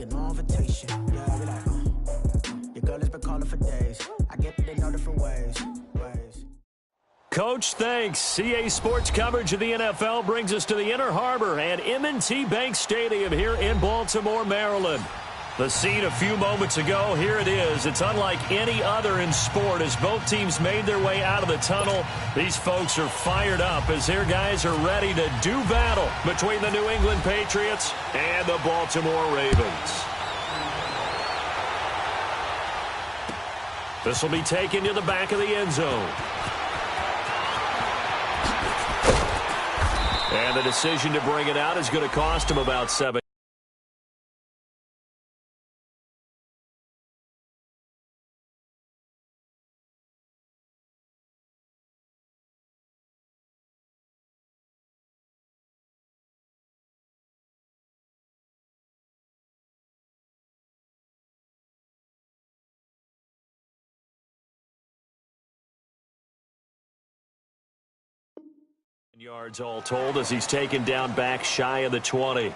get no invitation. Yeah, we like, your girl has been calling for days. I get that they know different ways. Coach, thanks. CA Sports coverage of the NFL brings us to the Inner Harbor at M&T Bank Stadium here in Baltimore, Maryland. The scene a few moments ago, here it is. It's unlike any other in sport as both teams made their way out of the tunnel. These folks are fired up as their guys are ready to do battle between the New England Patriots and the Baltimore Ravens. This will be taken to the back of the end zone. And the decision to bring it out is going to cost him about 7. Yards all told as he's taken down back shy of the 20.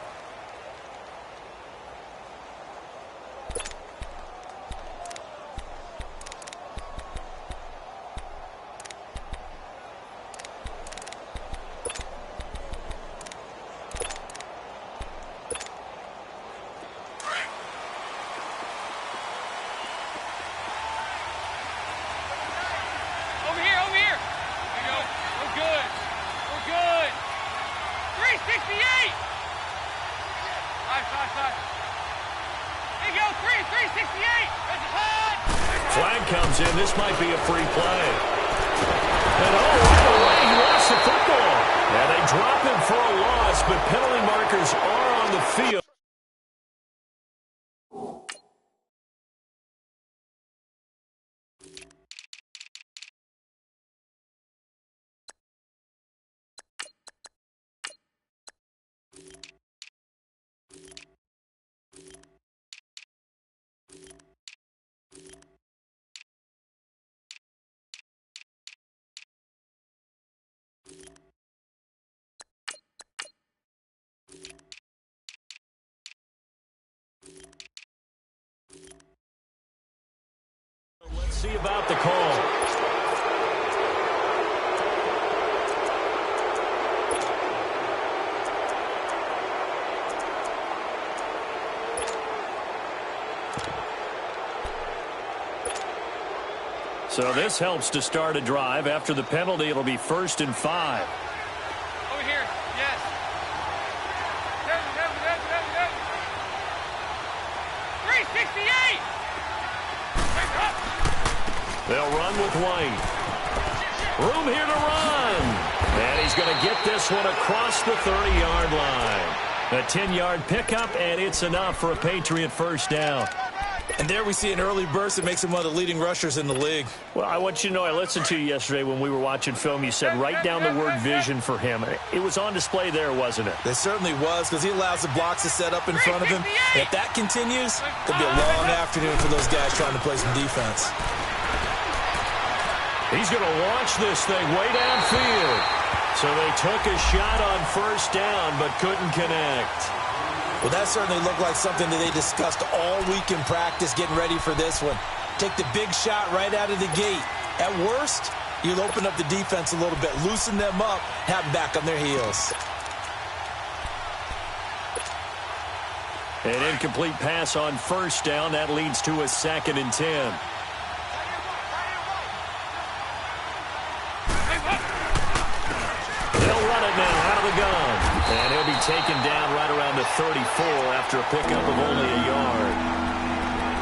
Flag comes in. This might be a free play. And right away, he lost the football. And they drop him for a loss, but penalty markers are on the field. Let's see about the call. So this helps to start a drive. After the penalty, it'll be 1st and 5. Over here, yes. 368! They'll run with White. Room here to run. And he's going to get this one across the 30-yard line. A 10-yard pickup, and it's enough for a Patriot first down. And there we see an early burst that makes him one of the leading rushers in the league. Well, I want you to know, I listened to you yesterday when we were watching film. You said write down the word vision for him. It was on display there, wasn't it? It certainly was, because he allows the blocks to set up in front of him. And if that continues, it'll be a long afternoon for those guys trying to play some defense. He's going to launch this thing way downfield. So they took a shot on first down, but couldn't connect. Well, that certainly looked like something that they discussed all week in practice getting ready for this one. Take the big shot right out of the gate. At worst, you'll open up the defense a little bit, loosen them up, have them back on their heels. An incomplete pass on first down. That leads to a 2nd and 10. They'll run it now out of the gun. And he'll be taken down right around the 34 after a pickup of only a yard.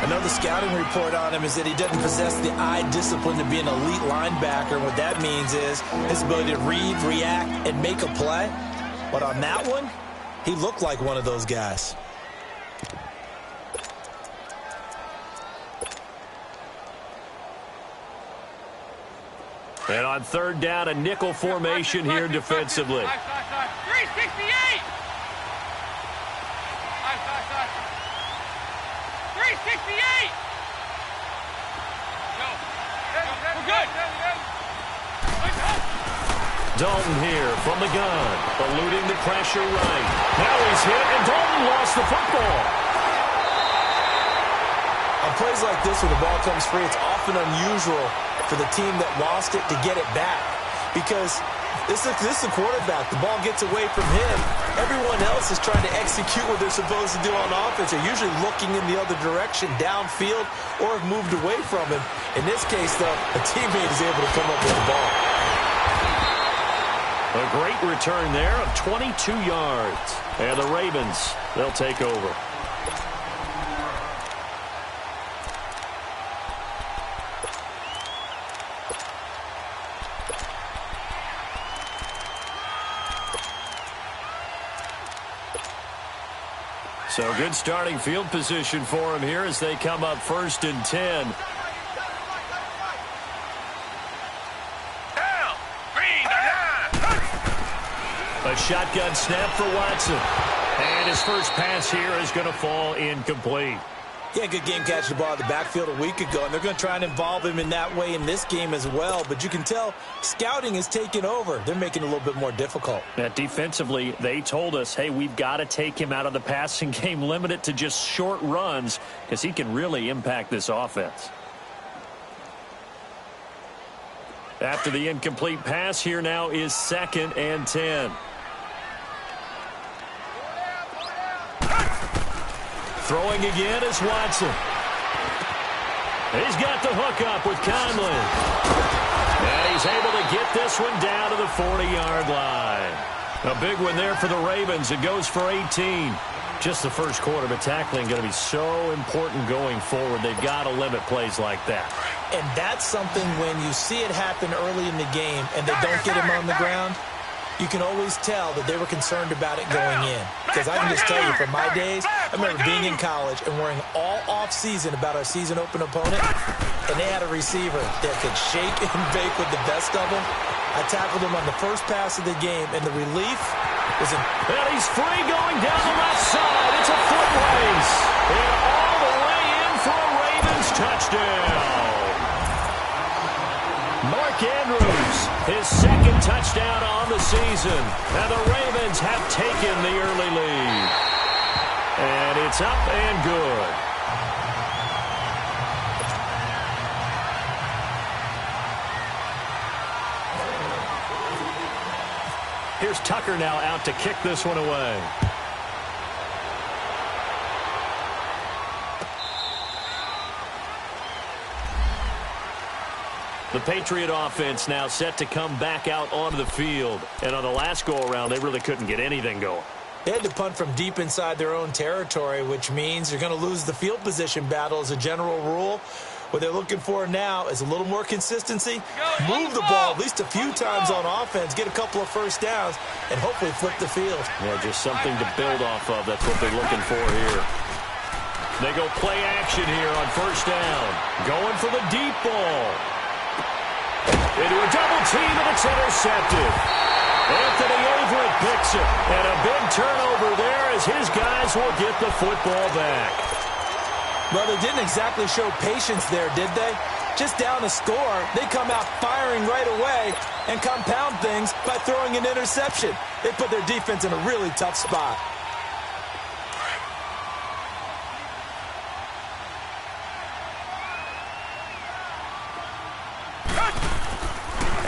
Another scouting report on him is that he doesn't possess the eye discipline to be an elite linebacker. What that means is his ability to read, react, and make a play. But on that one, he looked like one of those guys. And on 3rd down, a nickel formation here defensively. 368! 368! We're good. Dalton here from the gun, eluding the pressure right. Now he's hit, and Dalton lost the football. On plays like this where the ball comes free, it's often unusual for the team that lost it to get it back because this is the quarterback. The ball gets away from him. Everyone else is trying to execute what they're supposed to do on offense. They're usually looking in the other direction, downfield, or have moved away from him. In this case, though, a teammate is able to come up with the ball. A great return there of 22 yards. And the Ravens, they'll take over. So good starting field position for him here as they come up 1st and 10. A shotgun snap for Watson. And his first pass here is going to fall incomplete. Yeah, good game catching the ball at the backfield a week ago, and they're going to try and involve him in that way in this game as well. But you can tell scouting is taking over. They're making it a little bit more difficult. Defensively, they told us, hey, we've got to take him out of the passing game, limit it to just short runs because he can really impact this offense. After the incomplete pass, here now is 2nd and 10. Throwing again is Watson. He's got the hook up with Conley. And he's able to get this one down to the 40-yard line. A big one there for the Ravens. It goes for 18. Just the first quarter, but tackling going to be so important going forward. They've got to limit plays like that. And that's something when you see it happen early in the game and they don't get him on the ground, you can always tell that they were concerned about it going in. Because I can just tell you, from my days, I remember being in college and worrying all off-season about our season open opponent, and they had a receiver that could shake and bake with the best of them. I tackled him on the first pass of the game, and the relief was in. And he's free going down the left side. It's a foot race. And all the way in for a Ravens touchdown. Mark Andrews, his 2nd touchdown on the season. And the Ravens have taken the early lead. And it's up and good. Here's Tucker now out to kick this one away. The Patriot offense now set to come back out onto the field. And on the last go-around, they really couldn't get anything going. They had to punt from deep inside their own territory, which means you're going to lose the field position battle as a general rule. What they're looking for now is a little more consistency, move the ball at least a few times on offense, get a couple of first downs, and hopefully flip the field. Yeah, just something to build off of. That's what they're looking for here. They go play action here on 1st down. Going for the deep ball. Into a double team, and it's intercepted. Anthony Averett picks it. And a big turnover there as his guys will get the football back. Well, they didn't exactly show patience there, did they? Just down a score, they come out firing right away and compound things by throwing an interception. They put their defense in a really tough spot.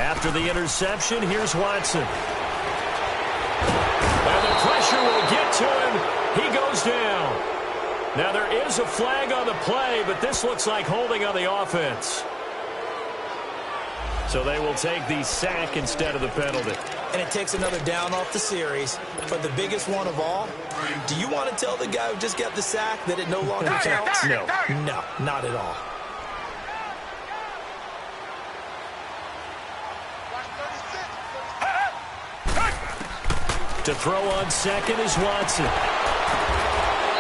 After the interception, here's Watson. And the pressure will get to him. He goes down. Now, there is a flag on the play, but this looks like holding on the offense. So they will take the sack instead of the penalty. And it takes another down off the series. But the biggest one of all, do you want to tell the guy who just got the sack that it no longer counts? No. No, not at all. To throw on 2nd is Watson.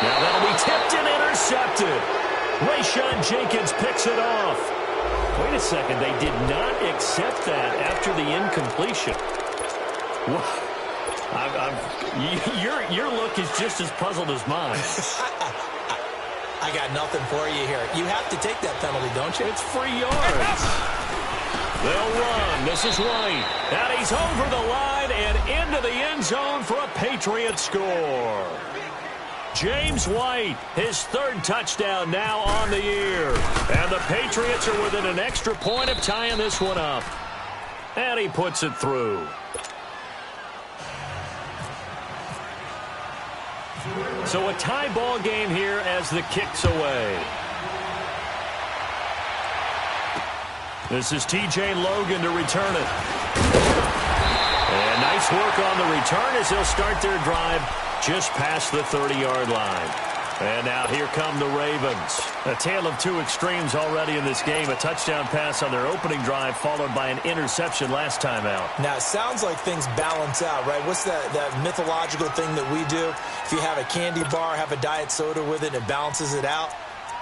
Now that'll be tipped and intercepted. Rayshon Jenkins picks it off. Wait a second, they did not accept that after the incompletion. Your look is just as puzzled as mine. I got nothing for you here. You have to take that penalty, don't you? It's free yards. They'll run. This is White. And he's over the line and into the end zone for a Patriot score. James White, his third touchdown now on the year. And the Patriots are within an extra point of tying this one up. And he puts it through. So a tie ball game here as the kick's away. This is T.J. Logan to return it. And nice work on the return as they'll start their drive just past the 30-yard line. And now here come the Ravens. A tale of two extremes already in this game. A touchdown pass on their opening drive followed by an interception last time out. Now, it sounds like things balance out, right? What's that mythological thing that we do? If you have a candy bar, have a diet soda with it, it balances it out.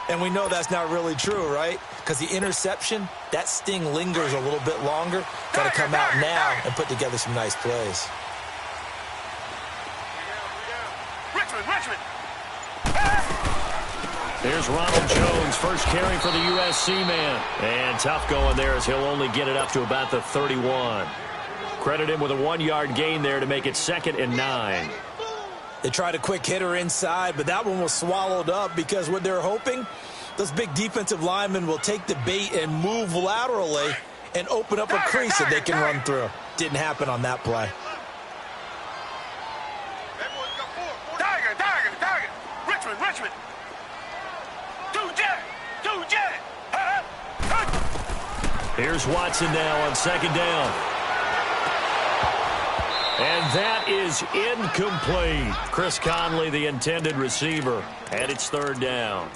And we know that's not really true, right? Because the interception, that sting lingers a little bit longer. Got to come out now and put together some nice plays. Richmond. There's Ronald Jones, first carry for the USC man. And tough going there as he'll only get it up to about the 31. Credit him with a 1-yard gain there to make it 2nd and 9. They tried a quick hitter inside, but that one was swallowed up because what they're hoping, those big defensive linemen will take the bait and move laterally and open up a crease that they can run through. Didn't happen on that play. Target. Richmond. Two jet. Here's Watson now on 2nd down. And that is incomplete. Chris Conley, the intended receiver, and it's 3rd down.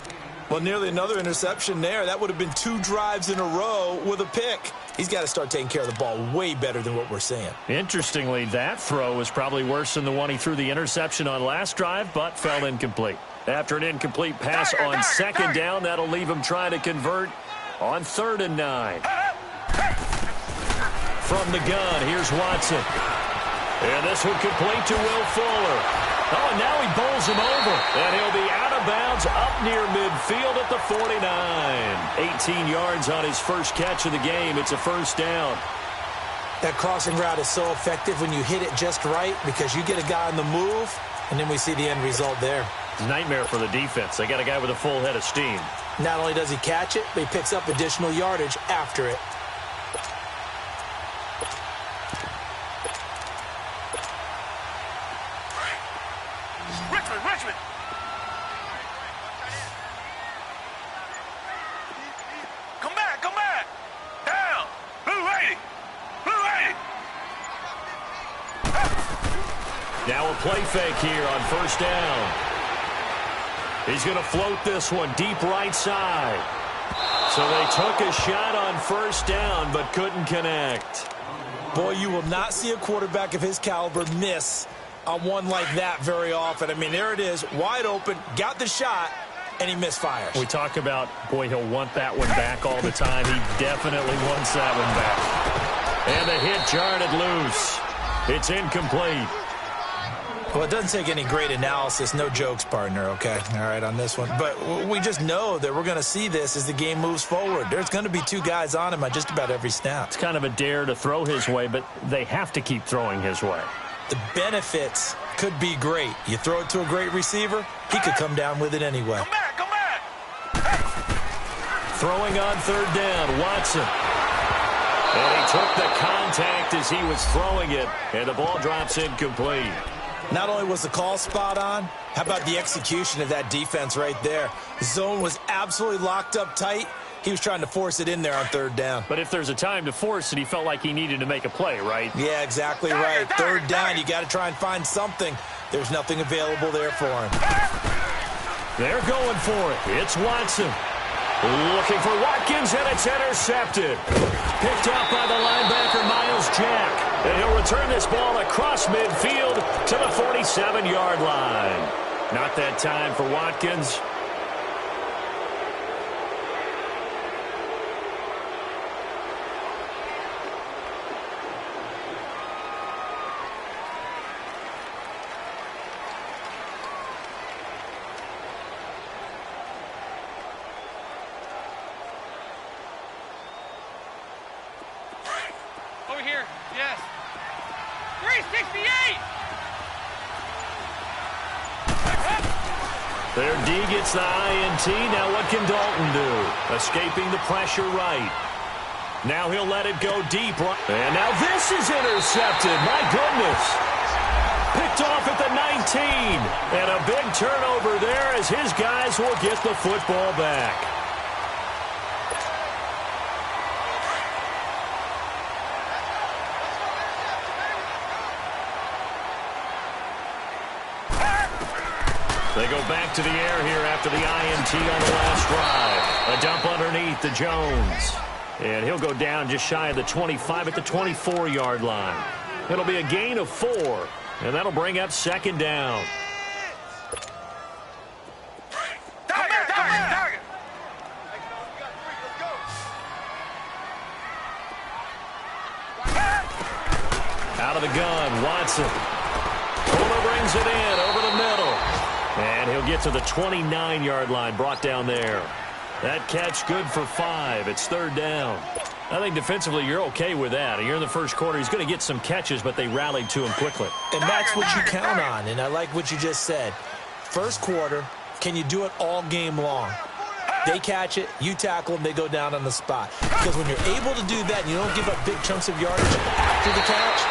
Well, nearly another interception there. That would have been 2 drives in a row with a pick. He's got to start taking care of the ball way better than what we're seeing. Interestingly, that throw was probably worse than the one he threw the interception on last drive, but fell incomplete. After an incomplete pass on 2nd down, that'll leave him trying to convert on 3rd and 9. From the gun, here's Watson. And this one complete to Will Fuller. Oh, and now he bowls him over. And he'll be out of bounds up near midfield at the 49. 18 yards on his first catch of the game. It's a 1st down. That crossing route is so effective when you hit it just right because you get a guy on the move, and then we see the end result there. It's a nightmare for the defense. They got a guy with a full head of steam. Not only does he catch it, but he picks up additional yardage after it. Richmond. Come back. Down. Blue 80. Now a play fake here on 1st down. He's going to float this one deep right side. So they took a shot on 1st down but couldn't connect. Boy, you will not see a quarterback of his caliber miss on one like that very often. I mean, there it is, wide open, got the shot, and he misfires. We talk about, boy, he'll want that one back all the time. He definitely wants that one back. And the hit jarred it loose. It's incomplete. Well, it doesn't take any great analysis. No jokes, partner, okay? All right, on this one. But we just know that we're going to see this as the game moves forward. There's going to be 2 guys on him on just about every snap. It's kind of a dare to throw his way, but they have to keep throwing his way. The benefits could be great. You throw it to a great receiver, he could come down with it anyway. Come back. Throwing on 3rd down, Watson. And he took the contact as he was throwing it, and the ball drops incomplete. Not only was the call spot on, how about the execution of that defense right there? The zone was absolutely locked up tight. He was trying to force it in there on 3rd down. But if there's a time to force it, he felt like he needed to make a play, right? Yeah, exactly right. 3rd down, you got to try and find something. There's nothing available there for him. They're going for it. It's Watson. Looking for Watkins, and it's intercepted. Picked up by the linebacker, Miles Jack. And he'll return this ball across midfield to the 47-yard line. Not that time for Watkins. Over here. Yes. 368. Their D gets the INT. Now what can Dalton do? Escaping the pressure right. Now he'll let it go deep. And now this is intercepted. My goodness. Picked off at the 19. And a big turnover there as his guys will get the football back. They go back to the air here after the INT on the last drive. A dump underneath to Jones. And he'll go down just shy of the 25 at the 24-yard line. It'll be a gain of 4. And that'll bring up second down. Target. Out of the gun, Watson. Fuller brings it in over the middle. And he'll get to the 29-yard line, brought down there. That catch good for 5. It's third down. I think defensively you're okay with that. You're in the first quarter. He's going to get some catches, but they rallied to him quickly. And that's what you count on, and I like what you just said. First quarter, can you do it all game long? They catch it, you tackle them, they go down on the spot. Because when you're able to do that and you don't give up big chunks of yardage after the catch,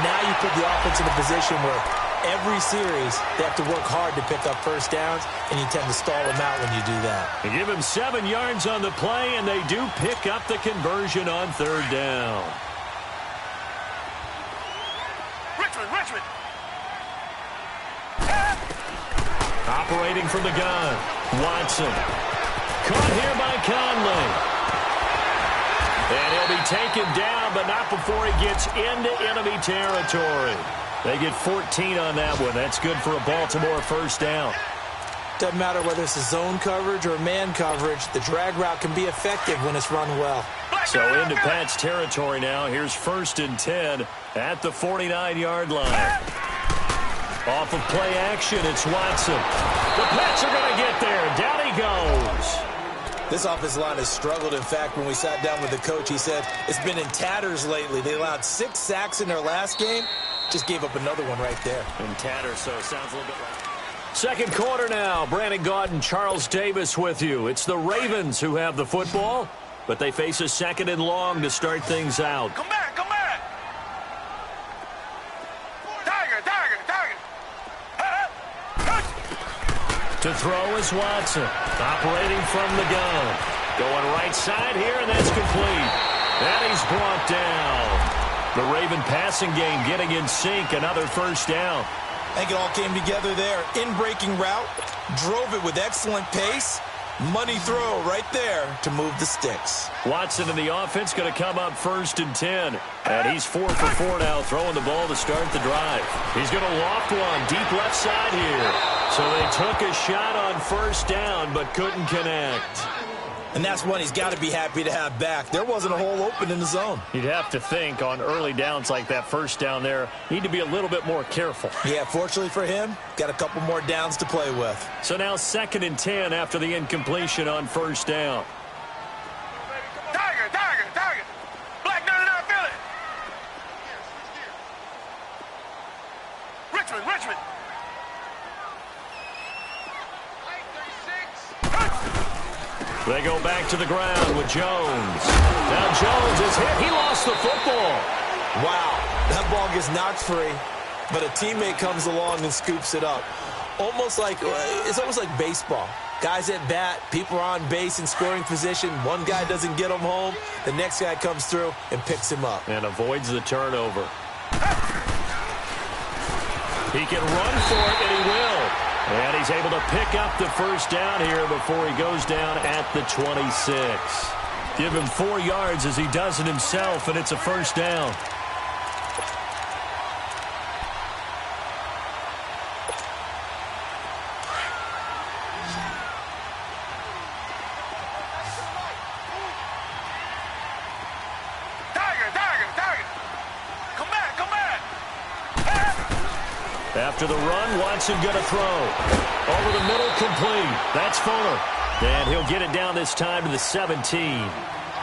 now you put the offense in a position where every series they have to work hard to pick up first downs, and you tend to stall them out when you do that. They give him 7 yards on the play, and they do pick up the conversion on third down. Richmond. Operating from the gun, Watson. Caught here by Conley. And he'll be taken down, but not before he gets into enemy territory. They get 14 on that one. That's good for a Baltimore first down. Doesn't matter whether it's a zone coverage or man coverage, the drag route can be effective when it's run well. So into Pat's territory now. Here's 1st and 10 at the 49-yard line. Off of play action, it's Watson. The Pats are going to get there. Down he goes. This offensive line has struggled. In fact, when we sat down with the coach, he said it's been in tatters lately. They allowed 6 sacks in their last game. Just gave up another one right there. In tatters, so it sounds a little bit like... Second quarter now. Brandon Gaudin, Charles Davis with you. It's the Ravens who have the football, but they face a 2nd and long to start things out. Come back. Target. To throw is Watson, operating from the gun. Going right side here, and that's complete. And he's brought down. The Raven passing game getting in sync. Another first down. I think it all came together there. In-breaking route, drove it with excellent pace. Money throw right there to move the sticks. Watson in the offense going to come up 1st and 10. And he's 4 for 4 now, throwing the ball to start the drive. He's going to loft one deep left side here. So they took a shot on first down, but couldn't connect. And that's one he's got to be happy to have back. There wasn't a hole open in the zone. You'd have to think on early downs like that first down there, need to be a little bit more careful. Yeah, fortunately for him, got a couple more downs to play with. So now 2nd and 10 after the incompletion on first down. Target. Black 99 Philly. Richmond. They go back to the ground with Jones. Now Jones is hit. He lost the football. Wow, that ball gets knocked free, but a teammate comes along and scoops it up. It's almost like baseball. Guys at bat, people are on base in scoring position. One guy doesn't get him home. The next guy comes through and picks him up. And avoids the turnover. He can run for it, and he will. And he's able to pick up the first down here before he goes down at the 26. Give him 4 yards as he does it himself, and it's a first down. Target. Come back. After the run, Watson going to throw. Over the middle, complete. That's Fuller. And he'll get it down this time to the 17.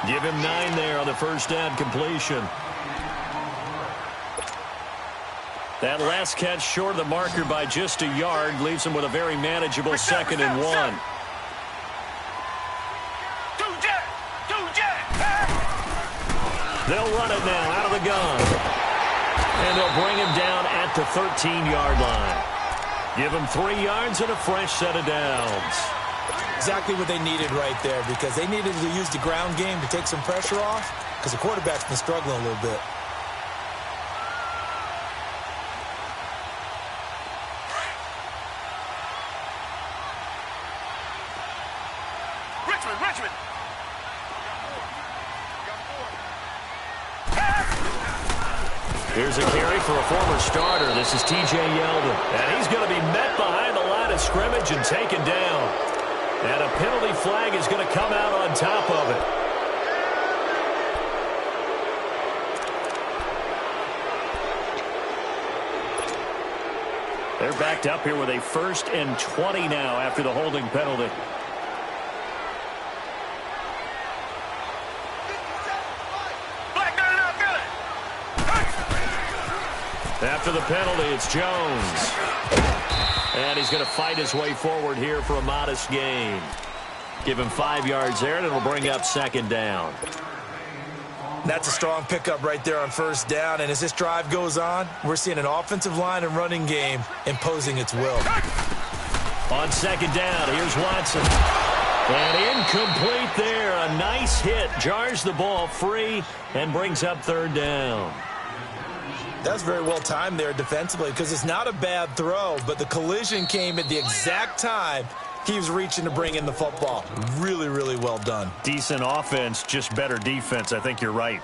Give him 9 there on the first down completion. That last catch short of the marker by just a yard leaves him with a very manageable 2nd and 1. They'll run it now out of the gun. And they'll bring him down at the 13-yard line. Give him 3 yards and a fresh set of downs. Exactly what they needed right there, because they needed to use the ground game to take some pressure off, because the quarterback's been struggling a little bit. Richmond. Here's a carry for a former starter. This is T.J. Yeldon. And he's going to be met behind the line of scrimmage and taken down. And a penalty flag is going to come out on top of it. They're backed up here with a 1st and 20 now after the holding penalty. After the penalty, it's Jones. And he's going to fight his way forward here for a modest gain. Give him 5 yards there, and it'll bring up 2nd down. That's a strong pickup right there on 1st down. And as this drive goes on, we're seeing an offensive line and running game imposing its will. On 2nd down, here's Watson. And incomplete there. A nice hit. Jars the ball free and brings up 3rd down. That's very well timed there defensively, because it's not a bad throw, but the collision came at the exact time he was reaching to bring in the football. Really, really well done. Decent offense, just better defense. I think you're right.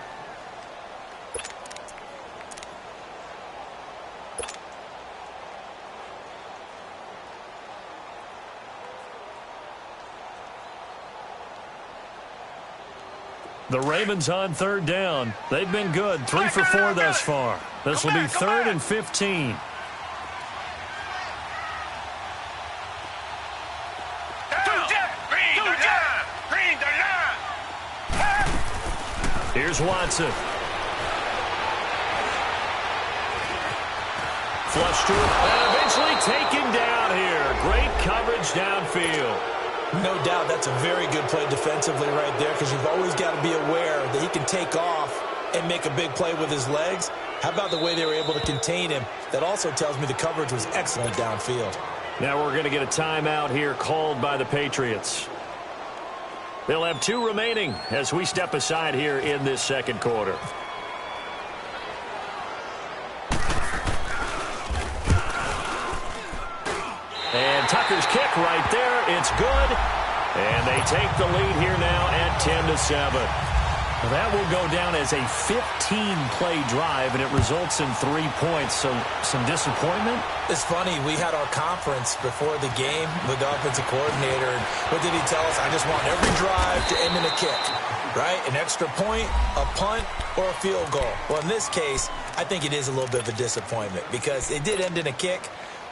The Ravens on 3rd down. They've been good. 3 for 4 thus far. This will be 3rd and 15. Here's Watson. Flush to it. And eventually taken down here. Great coverage downfield. No doubt that's a very good play defensively right there, because you've always got to be aware that he can take off and make a big play with his legs. How about the way they were able to contain him? That also tells me the coverage was excellent downfield. Now we're going to get a timeout here called by the Patriots. They'll have 2 remaining as we step aside here in this 2nd quarter. And Tucker's kick right there. It's good. And they take the lead here now at 10-7. Well, that will go down as a 15-play drive, and it results in 3 points. So some disappointment? It's funny. We had our conference before the game with the offensive coordinator. And what did he tell us? I just want every drive to end in a kick, right? An extra point, a punt, or a field goal. Well, in this case, I think it is a little bit of a disappointment, because it did end in a kick,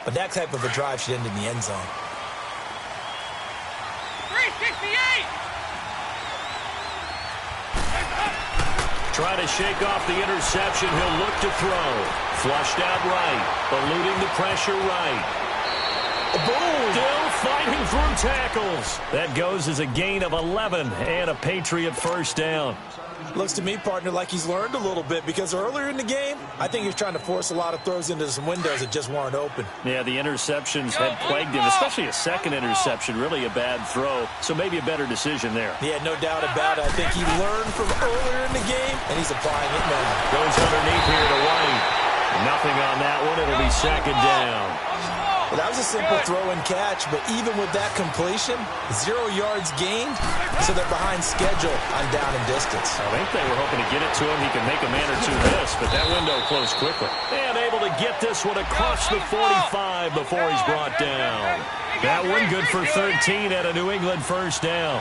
but that type of a drive should end in the end zone. 368! Try to shake off the interception. He'll look to throw. Flushed out right. Eluding the pressure right. Boom! Still fighting through tackles. That goes as a gain of 11 and a Patriot 1st down. Looks to me, partner, like he's learned a little bit, because earlier in the game, I think he was trying to force a lot of throws into some windows that just weren't open. Yeah, the interceptions had plagued him, especially a 2nd interception. Really a bad throw, so maybe a better decision there. Yeah, no doubt about it. I think he learned from earlier in the game, and he's applying it now. Goes underneath here to White. Nothing on that one. It'll be 2nd down. Well, that was a simple throw and catch, but even with that completion, 0 yards gained, so they're behind schedule on down and distance. I think they were hoping to get it to him. He can make a man or two miss, but that window closed quickly. And able to get this one across the 45 before he's brought down. That one good for 13 at a New England 1st down.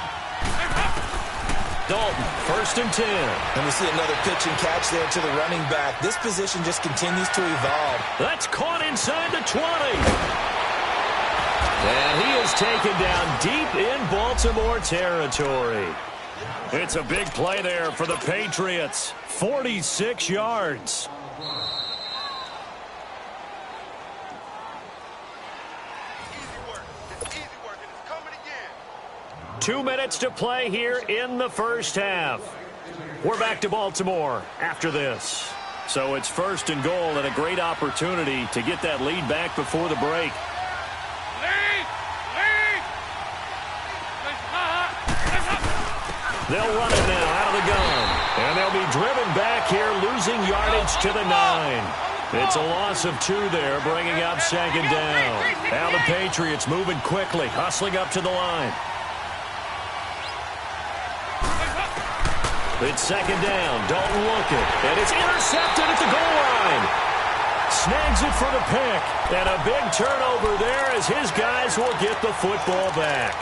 Dalton, 1st and 10. And we see another pitch and catch there to the running back. This position just continues to evolve. That's caught inside the 20. And he is taken down deep in Baltimore territory. It's a big play there for the Patriots. 46 yards. 2 minutes to play here in the first half. We're back to Baltimore after this. So it's 1st and goal and a great opportunity to get that lead back before the break. They'll run it now out of the gun. And they'll be driven back here, losing yardage to the 9. It's a loss of 2 there, bringing up 2nd down. Now the Patriots moving quickly, hustling up to the line. It's 2nd down. Dalton looking. And it's intercepted at the goal line. Snags it for the pick. And a big turnover there as his guys will get the football back.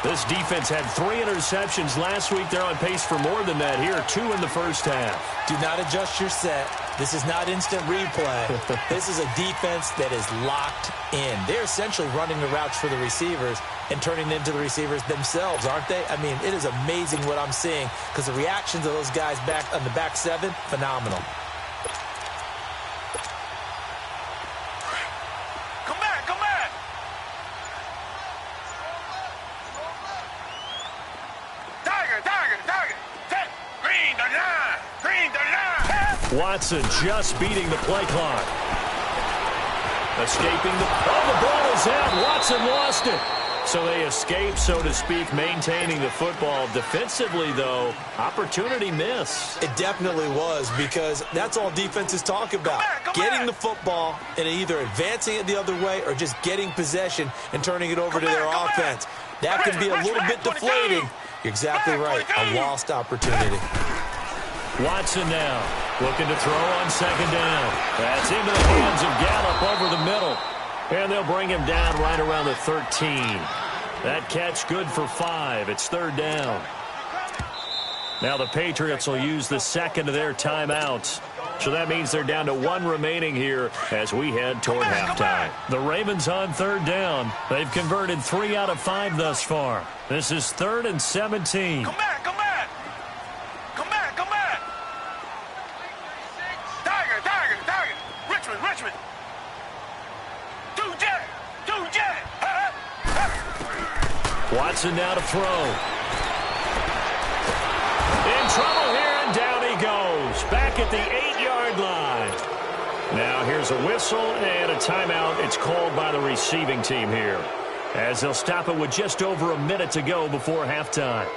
This defense had 3 interceptions last week. They're on pace for more than that here. 2 in the first half. Do not adjust your set. This is not instant replay. This is a defense that is locked in. They're essentially running the routes for the receivers and turning into the receivers themselves, aren't they? I mean, it is amazing what I'm seeing because the reactions of those guys back on the back 7, phenomenal. Watson just beating the play clock. Escaping the... Oh, the ball is out. Watson lost it. So they escape, so to speak, maintaining the football. Defensively, though, opportunity miss. It definitely was because that's all defenses talk about. Getting the football and either advancing it the other way or just getting possession and turning it over to their offense. That can be a little bit deflating. You're exactly right. A lost opportunity. Watson now looking to throw on 2nd down. That's into the hands of Gallup over the middle. And they'll bring him down right around the 13. That catch good for 5. It's 3rd down. Now the Patriots will use the 2nd of their timeouts. So that means they're down to 1 remaining here as we head toward halftime. The Ravens on 3rd down. They've converted 3 out of 5 thus far. This is 3rd and 17. Come back, come back. Come back, come back. Tiger, Tiger, Tiger. Richmond, Richmond. Two jet. Watson now to throw. In trouble here, and down he goes. Back at the 8-yard line. Now here's a whistle and a timeout. It's called by the receiving team here, as they'll stop it with just over a minute to go before halftime.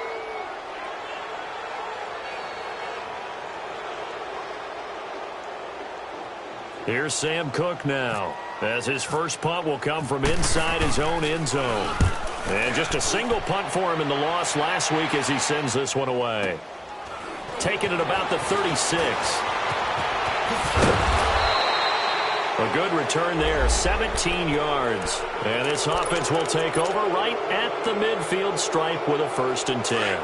Here's Sam Cook now, as his first punt will come from inside his own end zone. And just a single punt for him in the loss last week as he sends this one away. Taking it about the 36. A good return there, 17 yards. And this offense will take over right at the midfield stripe with a 1st and 10.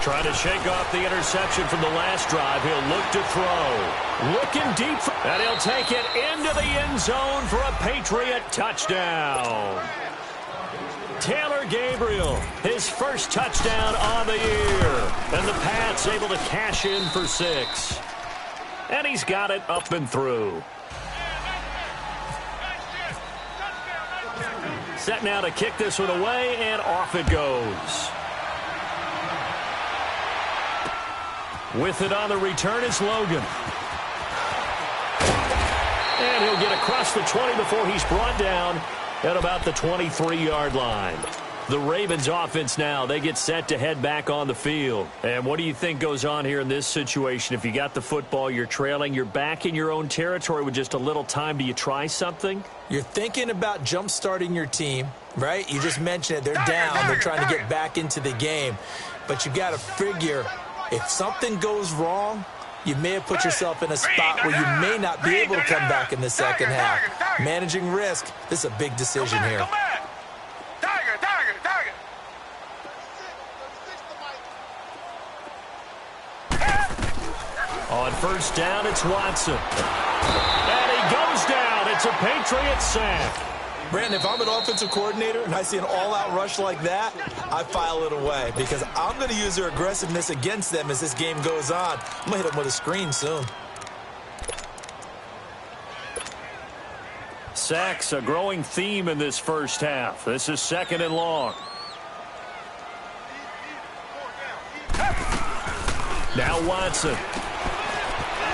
Trying to shake off the interception from the last drive. He'll look to throw. Looking deep. And he'll take it into the end zone for a Patriot touchdown. Taylor Gabriel, his first touchdown on the year. And the Pats able to cash in for 6. And he's got it up and through. Set now to kick this one away, and off it goes. With it on the return is Logan. And he'll get across the 20 before he's brought down at about the 23-yard line. The Ravens offense now, they get set to head back on the field. And what do you think goes on here in this situation? If you got the football, you're trailing, you're back in your own territory with just a little time. Do you try something? You're thinking about jump-starting your team, right? You just mentioned it. They're down. They're trying to get back into the game. But you got to figure, if something goes wrong, you may have put yourself in a spot where you may not be able to come back in the second half. Managing risk, this is a big decision here. On 1st down, it's Watson. And he goes down. It's a Patriot sack. Brandon, if I'm an offensive coordinator and I see an all-out rush like that, I file it away because I'm going to use their aggressiveness against them as this game goes on. I'm going to hit them with a screen soon. sacks, a growing theme in this first half. This is 2nd and long. Now Watson.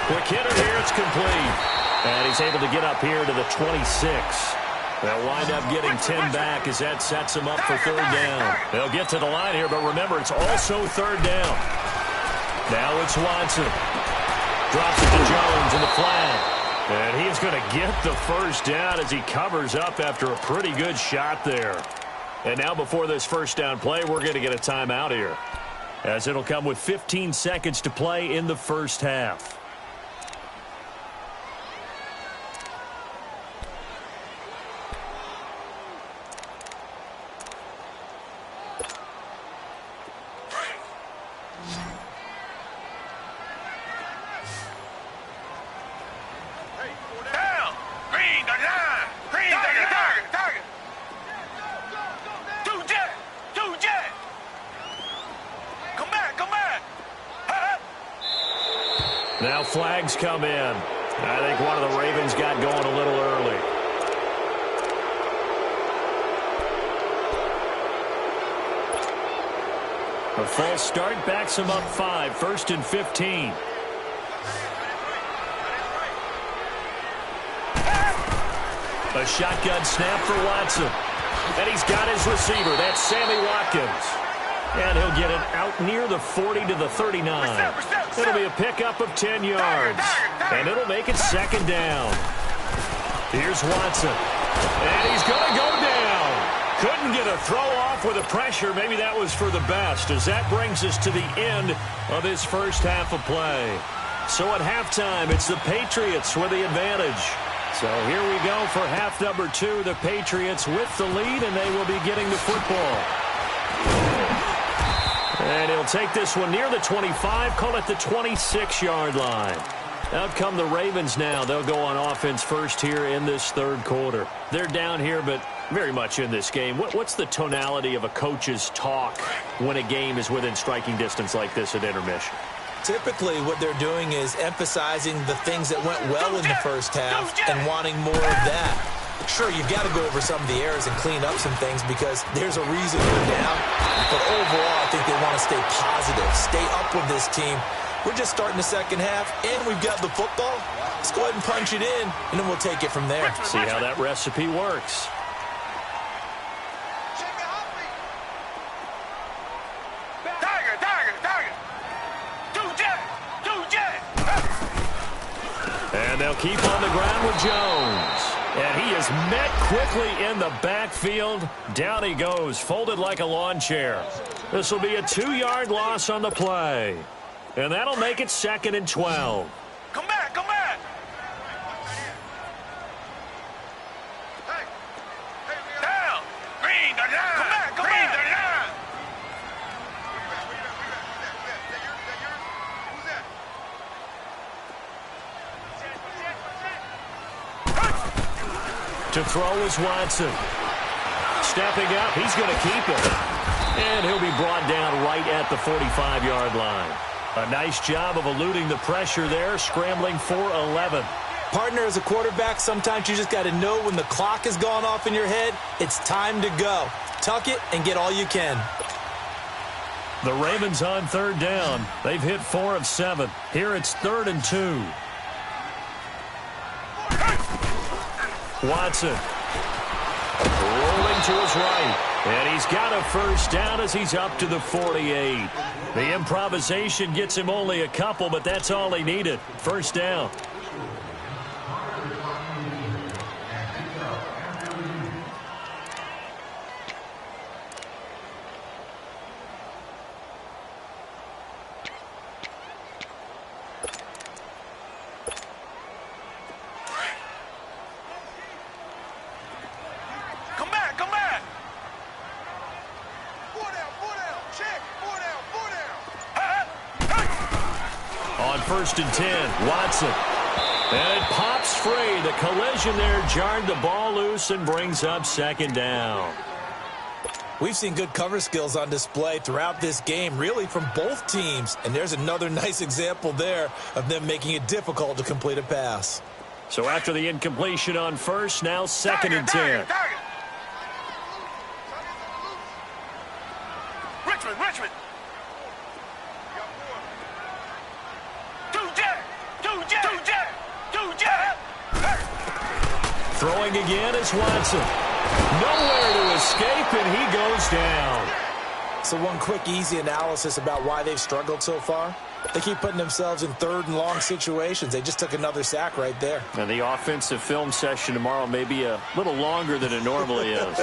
Quick hitter here. It's complete. And he's able to get up here to the 26. They'll wind up getting 10 back as that sets him up for 3rd down. They'll get to the line here, but remember, it's also 3rd down. Now it's Watson. Drops it to Jones in the flat. And he's going to get the 1st down as he covers up after a pretty good shot there. And now before this 1st down play, we're going to get a timeout here, as it'll come with 15 seconds to play in the first half. Now flags come in. I think one of the Ravens got going a little early. A false start backs him up 5. 1st and 15. A shotgun snap for Watson. And he's got his receiver. That's Sammy Watkins. And he'll get it out near the 40 to the 39. It'll be a pickup of 10 yards. And it'll make it 2nd down. Here's Watson. And he's going to go down. Couldn't get a throw off with the pressure. Maybe that was for the best, as that brings us to the end of this first half of play. So at halftime, it's the Patriots with the advantage. So here we go for half number 2. The Patriots with the lead, and they will be getting the football. And he'll take this one near the 25, call it the 26-yard line. Out come the Ravens now. They'll go on offense first here in this 3rd quarter. They're down here, but very much in this game. What's the tonality of a coach's talk when a game is within striking distance like this at intermission? Typically, what they're doing is emphasizing the things that went well in the first half and wanting more of that. Sure, you've got to go over some of the errors and clean up some things because there's a reason they're down. But overall, I think they want to stay positive, stay up with this team. We're just starting the second half, and we've got the football. Let's go ahead and punch it in, and then we'll take it from there. See how that recipe works. And they'll keep on the ground with Jones. And he is met quickly in the backfield. Down he goes, folded like a lawn chair. This will be a 2-yard loss on the play. And that'll make it 2nd and 12. Come back, come back. Down. Green, the line. Come back, come back. The line. To throw is Watson. Stepping up, he's going to keep it. And he'll be brought down right at the 45-yard line. A nice job of eluding the pressure there, scrambling for 11. Partner, as a quarterback, sometimes you just got to know when the clock has gone off in your head, it's time to go. Tuck it and get all you can. The Ravens on 3rd down. They've hit 4 of 7. Here it's 3rd and 2. Watson rolling to his right. And he's got a 1st down as he's up to the 48. The improvisation gets him only a couple, but that's all he needed. 1st down. On 1st and 10, Watson. And it pops free. The collision there jarred the ball loose and brings up 2nd down. We've seen good cover skills on display throughout this game, really from both teams. And there's another nice example there of them making it difficult to complete a pass. So after the incompletion on first, now 2nd and 10. Richmond. Throwing again is Watson. Nowhere to escape, and he goes down. So one quick, easy analysis about why they've struggled so far. They keep putting themselves in 3rd and long situations. They just took another sack right there. And the offensive film session tomorrow may be a little longer than it normally is.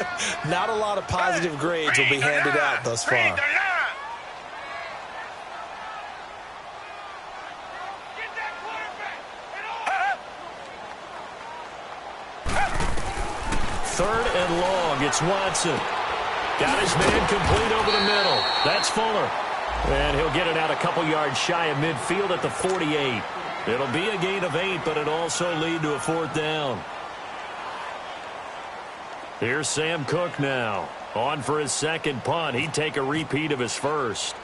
Not a lot of positive grades will be handed out thus far. Third and long. It's Watson. Got his man complete over the middle. That's Fuller. And he'll get it out a couple yards shy of midfield at the 48. It'll be a gain of 8, but it'll also lead to a 4th down. Here's Sam Cook now. On for his 2nd punt. He'd take a repeat of his first.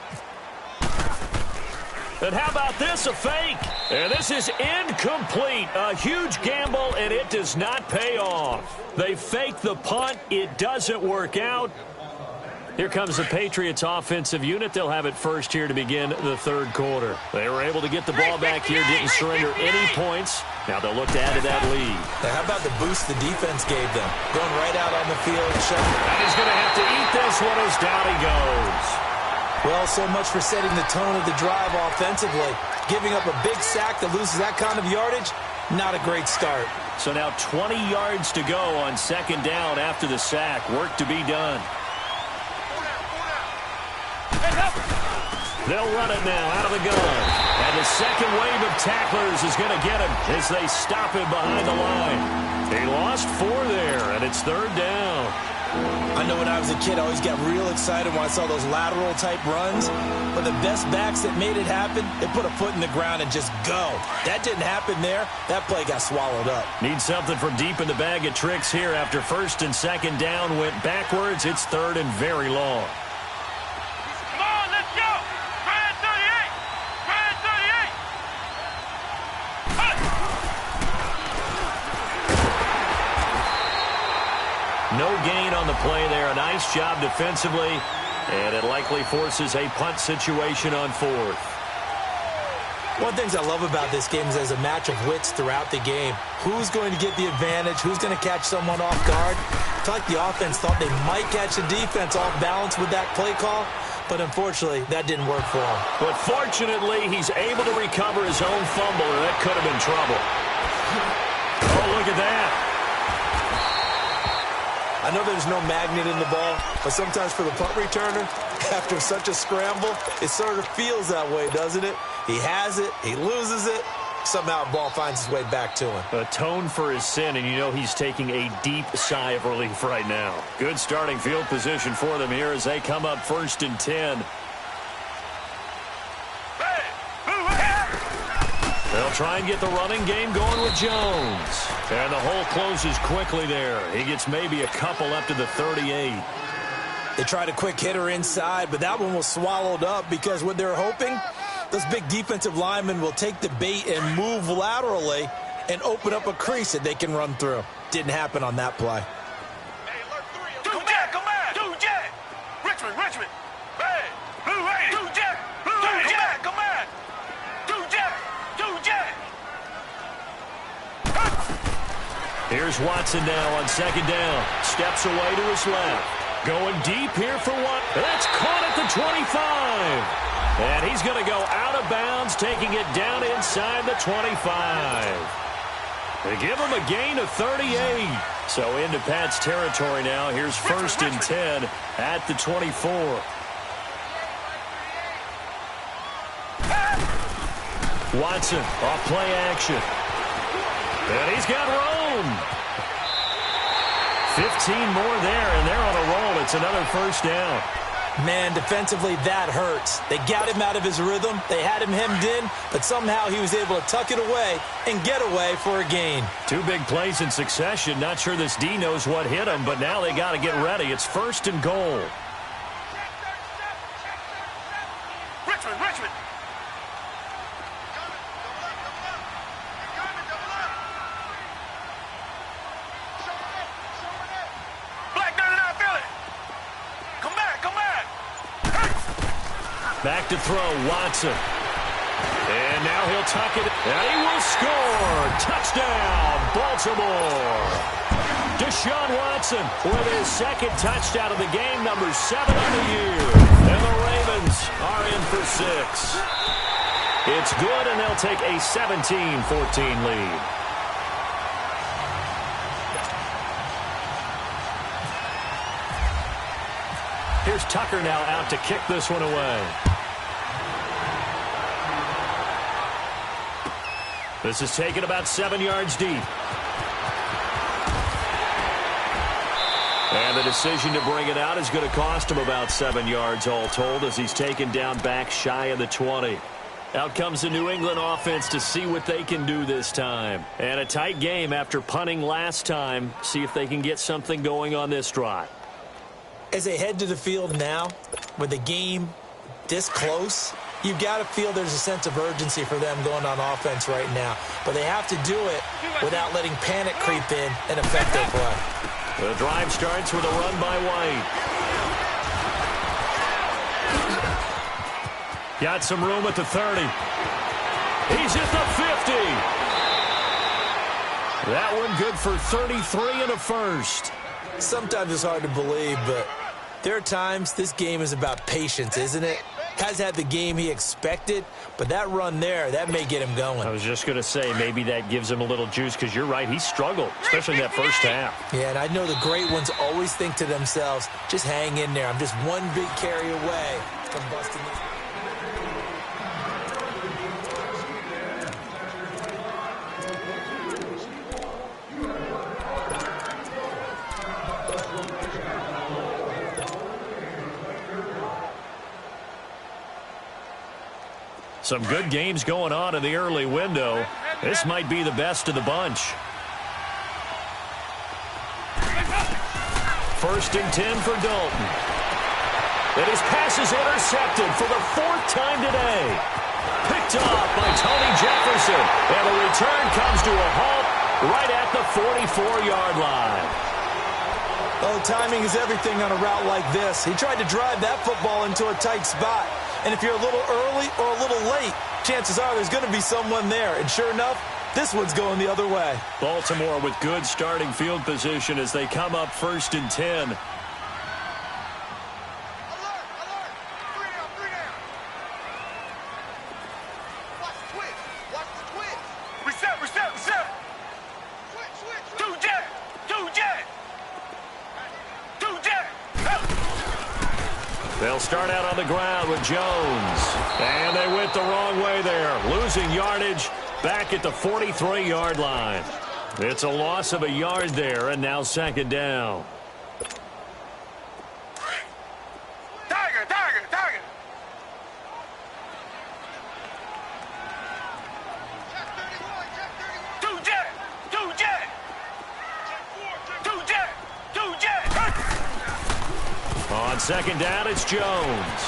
And how about this, a fake? And this is incomplete. A huge gamble, and it does not pay off. They fake the punt. It doesn't work out. Here comes the Patriots offensive unit. They'll have it first here to begin the 3rd quarter. They were able to get the ball back here, didn't surrender any points. Now they'll look to add to that lead. Now, how about the boost the defense gave them? Going right out on the field. And he's going to have to eat this one as down he goes. Well, so much for setting the tone of the drive offensively. Giving up a big sack that loses that kind of yardage, not a great start. So now 20 yards to go on 2nd down after the sack. Work to be done. They'll run it now out of the gun. And the second wave of tacklers is going to get him as they stop him behind the line. He lost 4 there, and it's 3rd down. I know when I was a kid, I always got real excited when I saw those lateral-type runs. But the best backs that made it happen, they put a foot in the ground and just go. That didn't happen there. That play got swallowed up. Need something from deep in the bag of tricks here after 1st and 2nd down went backwards. It's 3rd and very long. Come on, let's go. Brad 38. Brad 38. No gain on the play there. A nice job defensively, and it likely forces a punt situation on 4th. One of the things I love about this game is there's a match of wits throughout the game. Who's going to get the advantage? Who's going to catch someone off guard? I feel like the offense thought they might catch the defense off balance with that play call, but unfortunately, that didn't work for him. But fortunately, he's able to recover his own fumble, or that could have been trouble. Oh, look at that. I know there's no magnet in the ball, but sometimes for the punt returner, after such a scramble, it sort of feels that way, doesn't it? He has it, he loses it, somehow the ball finds its way back to him. Atone for his sin, and you know he's taking a deep sigh of relief right now. Good starting field position for them here as they come up 1st and 10. They'll try and get the running game going with Jones. And the hole closes quickly there. He gets maybe a couple up to the 38. They tried a quick hitter inside, but that one was swallowed up because what they're hoping, those big defensive linemen will take the bait and move laterally and open up a crease that they can run through. Didn't happen on that play. Come on. Richmond. Hey, Blue 80. Come on. Here's Watson now on 2nd down. Steps away to his left. Going deep here for one. That's caught at the 25. And he's going to go out of bounds, taking it down inside the 25. They give him a gain of 38. So into Pat's territory now. Here's 1st and 10 at the 24. Watson off play action. And he's got Rome. 15 more there, and they're on a roll. It's another 1st down. Man, defensively, that hurts. They got him out of his rhythm. They had him hemmed in, but somehow he was able to tuck it away and get away for a gain. 2 big plays in succession. Not sure this D knows what hit him, but now they got to get ready. It's 1st and goal. Richmond. Back to throw, Watson. And now he'll tuck it, and he will score. Touchdown, Baltimore. Deshaun Watson with his second touchdown of the game, number 7 on the year. And the Ravens are in for 6. It's good, and they'll take a 17-14 lead. Here's Tucker now out to kick this one away. This is taken about 7 yards deep. And the decision to bring it out is going to cost him about 7 yards all told as he's taken down back shy of the 20. Out comes the New England offense to see what they can do this time. And a tight game after punting last time. See if they can get something going on this drive. As they head to the field now, with the game this close, you've got to feel there's a sense of urgency for them going on offense right now. But they have to do it without letting panic creep in and affect their play. The drive starts with a run by White. Got some room at the 30. He's at the 50. That one good for 33 and a first. Sometimes it's hard to believe, but there are times this game is about patience, isn't it? Has had the game he expected, but that run there, that may get him going. I was just going to say, maybe that gives him a little juice, because you're right, he struggled, especially in that first half. Yeah, and I know the great ones always think to themselves, just hang in there. I'm just one big carry away from busting this. Some good games going on in the early window. This might be the best of the bunch. 1st and 10 for Dalton. And his pass is intercepted for the 4th time today. Picked off by Tony Jefferson. And the return comes to a halt right at the 44-yard line. Oh, timing is everything on a route like this. He tried to drive that football into a tight spot. And if you're a little early or a little late, chances are there's going to be someone there. And sure enough, this one's going the other way. Baltimore with good starting field position as they come up 1st and 10. Alert! Alert! 3 down, 3 down. Watch the twitch. Watch the twitch. Reset. Switch. 2 jet. 2 jet. 2 jet. They'll start out on the ground with Jones. And they went the wrong way there. Losing yardage back at the 43-yard line. It's a loss of a yard there, and now 2nd down. Tiger. Check 31. 2 jet. 2 jet. 2 jet. On 2nd down, it's Jones.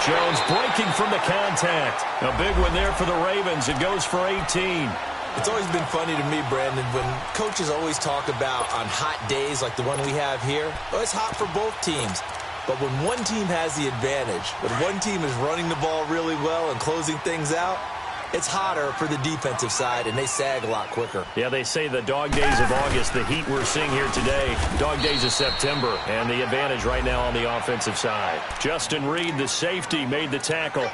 Jones breaking from the contact. A big one there for the Ravens. It goes for 18. It's always been funny to me, Brandon, when coaches always talk about on hot days like the one we have here. Oh, it's hot for both teams. But when one team has the advantage, when one team is running the ball really well and closing things out, it's hotter for the defensive side, and they sag a lot quicker. Yeah, they say the dog days of August, the heat we're seeing here today, dog days of September, and the advantage right now on the offensive side. Justin Reed, the safety, made the tackle.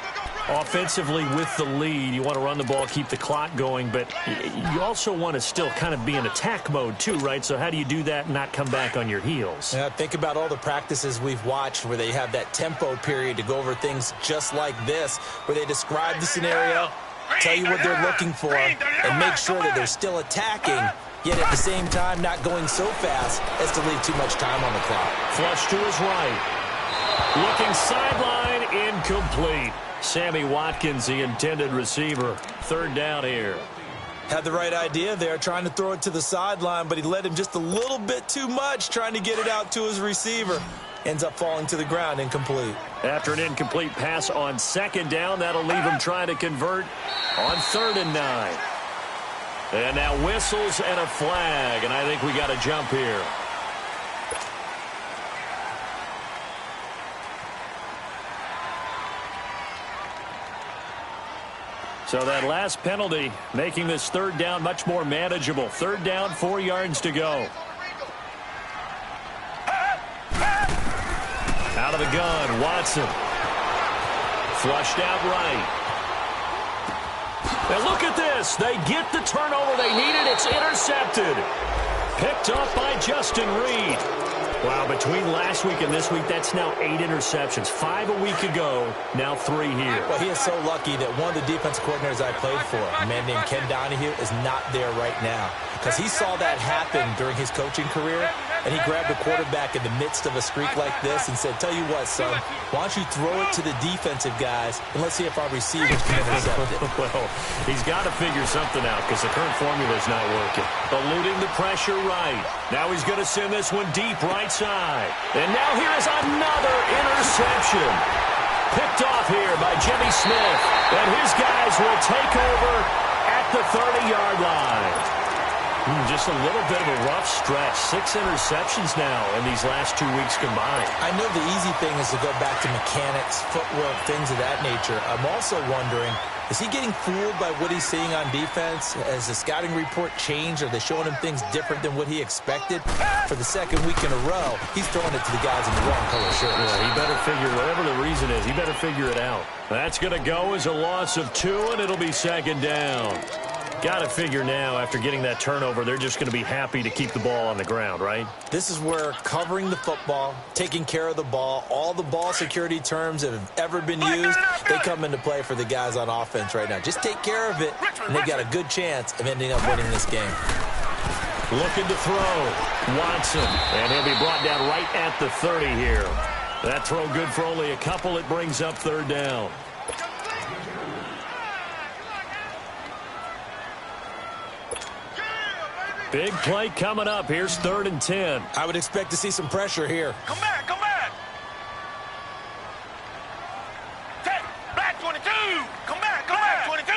Offensively with the lead, you want to run the ball, keep the clock going, but you also want to still kind of be in attack mode too, right? So how do you do that and not come back on your heels? Yeah, think about all the practices we've watched where they have that tempo period to go over things just like this, where they describe the scenario, tell you what they're looking for, and make sure that they're still attacking, yet at the same time not going so fast as to leave too much time on the clock. Flush to his right. Looking sideline, incomplete. Sammy Watkins, the intended receiver. 3rd down here. Had the right idea there, trying to throw it to the sideline, but he led him just a little bit too much, trying to get it out to his receiver. Ends up falling to the ground, incomplete. After an incomplete pass on 2nd down, that'll leave him trying to convert on 3rd and 9. And now whistles and a flag, and I think we got a jump here. So that last penalty making this third down much more manageable. Third down, 4 yards to go. Out of the gun, Watson. Flushed out right. And look at this. They get the turnover they needed. It's intercepted. Picked off by Justin Reed. Wow, between last week and this week, that's now 8 interceptions. 5 a week ago, now 3 here. Well, he is so lucky that one of the defensive coordinators I played for, a man named Ken Donahue, is not there right now. Because he saw that happen during his coaching career, and he grabbed the quarterback in the midst of a streak like this and said, tell you what, son, why don't you throw it to the defensive guys, and let's see if our receivers can intercept it. Well, he's got to figure something out because the current formula is not working. Eluding the pressure right. Now he's going to send this one deep right side. And now here is another interception. Picked off here by Jimmy Smith. And his guys will take over at the 30-yard line. Just a little bit of a rough stretch. 6 interceptions now in these last 2 weeks combined. I know the easy thing is to go back to mechanics, footwork, things of that nature. I'm also wondering, is he getting fooled by what he's seeing on defense? Has the scouting report changed? Are they showing him things different than what he expected? For the second week in a row, he's throwing it to the guys in the wrong color shirts. Yeah, he better figure, whatever the reason is, he better figure it out. That's going to go as a loss of 2, and it'll be second down. Got to figure now, after getting that turnover, they're just going to be happy to keep the ball on the ground, right? This is where covering the football, taking care of the ball, all the ball security terms that have ever been used, they come into play for the guys on offense right now. Just take care of it, and they've got a good chance of ending up winning this game. Looking to throw. Watson, and he'll be brought down right at the 30 here. That throw good for only a couple. It brings up third down. Big play coming up. Here's 3rd and 10. I would expect to see some pressure here. Come back, come back. Take, black 22. Come back, 22.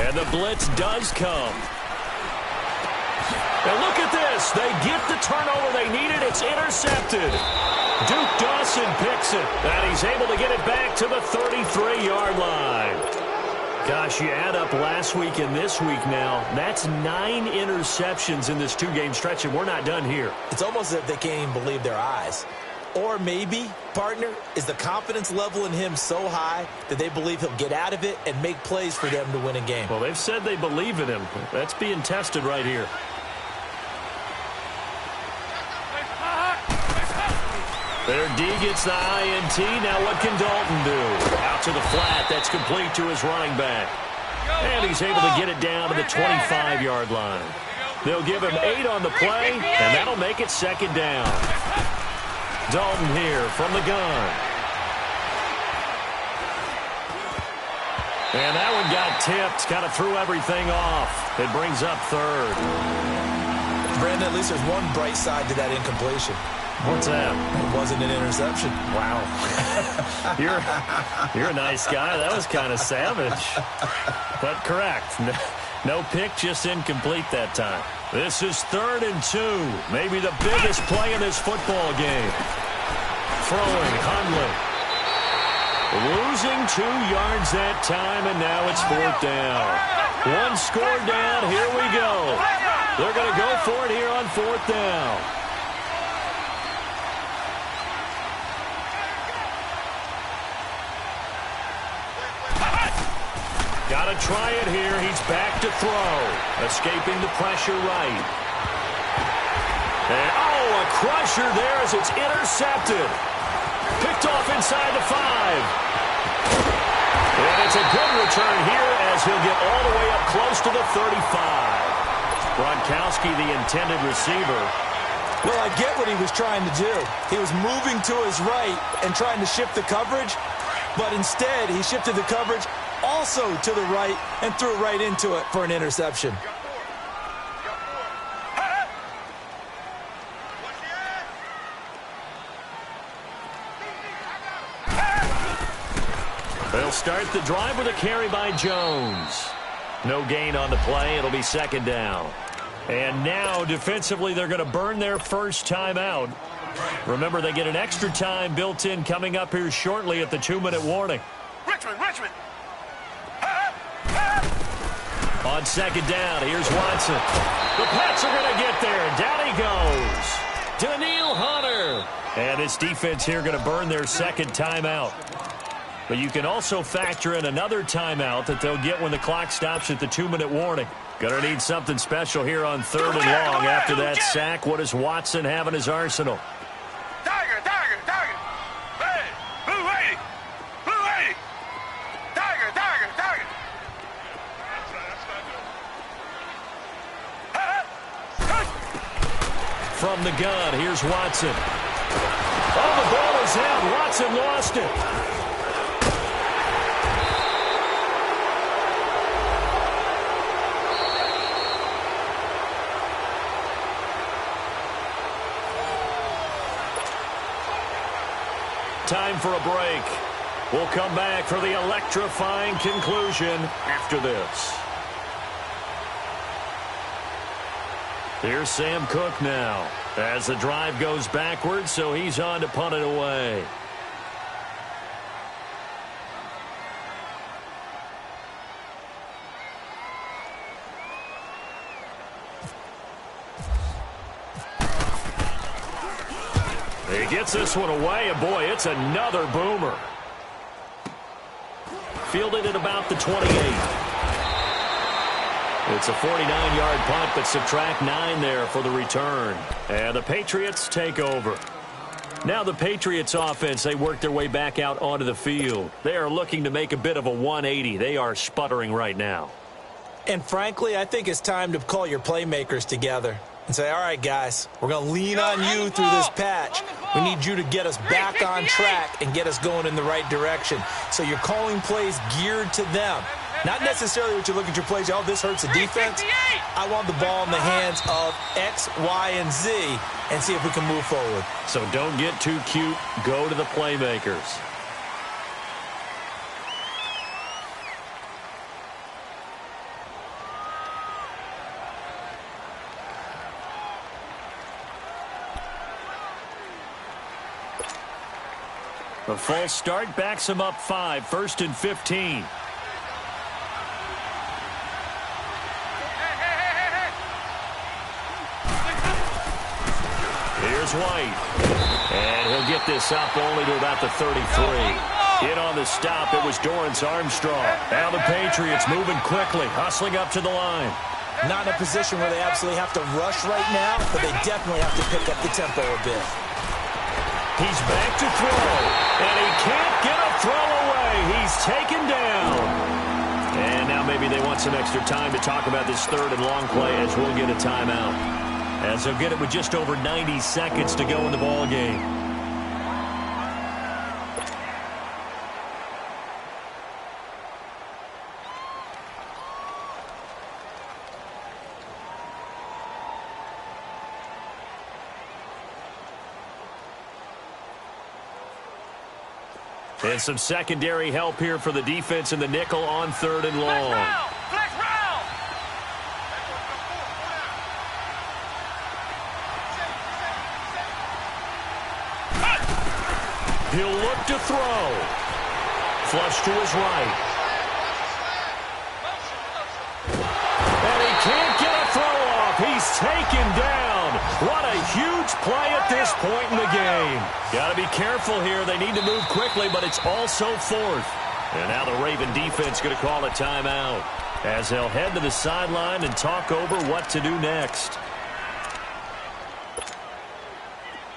And the blitz does come. And look at this. They get the turnover they needed. It's intercepted. Duke Dawson picks it. And he's able to get it back to the 33-yard line. Gosh, you add up last week and this week now. That's 9 interceptions in this 2-game stretch, and we're not done here. It's almost as if they can't even believe their eyes. Or maybe, partner, is the confidence level in him so high that they believe he'll get out of it and make plays for them to win a game. Well, they've said they believe in him. That's being tested right here. Their D gets the INT. Now what can Dalton do? Out to the flat. That's complete to his running back. And he's able to get it down to the 25-yard line. They'll give him 8 on the play, and that'll make it second down. Dalton here from the gun. And that one got tipped. Kind of threw everything off. It brings up 3rd. Brandon, at least there's one bright side to that incompletion. What's that? It wasn't an interception. Wow. You're a nice guy. That was kind of savage. But correct. No pick, just incomplete that time. This is 3rd and 2. Maybe the biggest play in this football game. Throwing, Hundley. Losing 2 yards that time, and now it's 4th down. 1 score down. Here we go. They're going to go for it here on 4th down. Got to try it here. He's back to throw. Escaping the pressure right. And, oh, a crusher there as it's intercepted. Picked off inside the 5. And it's a good return here as he'll get all the way up close to the 35. Gronkowski, the intended receiver. Well, I get what he was trying to do. He was moving to his right and trying to shift the coverage, but instead he shifted the coverage also to the right and threw right into it for an interception. They'll start the drive with a carry by Jones. No gain on the play. It'll be second down. And now, defensively, they're going to burn their first time out. Remember, they get an extra time built in coming up here shortly at the 2-minute warning. Richmond. On second down, here's Watson. The Pats are going to get there. Down he goes. Daniil Hunter. And this defense here going to burn their second timeout. But you can also factor in another timeout that they'll get when the clock stops at the 2-minute warning. Going to need something special here on 3rd and long after that sack. What does Watson have in his arsenal? Tiger. Hey, blue 80. Tiger. From the gun, here's Watson. Oh, the ball is out. Watson lost it. Time for a break. We'll come back for the electrifying conclusion after this. Here's Sam Cook now as the drive goes backwards, so he's on to punt it away. He gets this one away, and boy, it's another boomer. Fielded at about the 28. It's a 49-yard punt, but subtract 9 there for the return. And the Patriots take over. Now the Patriots offense, they work their way back out onto the field. They are looking to make a bit of a 180. They are sputtering right now. And frankly, I think it's time to call your playmakers together and say, all right, guys, we're going to lean on you through this patch. We need you to get us back on track and get us going in the right direction. So you're calling plays geared to them. Not necessarily what you look at your plays, oh, this hurts the defense. I want the ball in the hands of X, Y, and Z and see if we can move forward. So don't get too cute. Go to the playmakers. The false start backs him up 5, 1st and 15. Here's White. And he'll get this up only to about the 33. In on the stop, it was Dorrance Armstrong. Now the Patriots moving quickly, hustling up to the line. Not in a position where they absolutely have to rush right now, but they definitely have to pick up the tempo a bit. He's back to throw, and he can't get a throw away. He's taken down. And now maybe they want some extra time to talk about this 3rd and long play as we'll get a timeout. As they'll get it with just over 90 seconds to go in the ball game. And some secondary help here for the defense in the nickel on 3rd and long. Flex round. He'll look to throw. Flush to his right. And he can't get a throw off. He's taken down. What a huge play at this point in the game. Got to be careful here. They need to move quickly, but it's also 4th. And now the Raven defense going to call a timeout as they'll head to the sideline and talk over what to do next.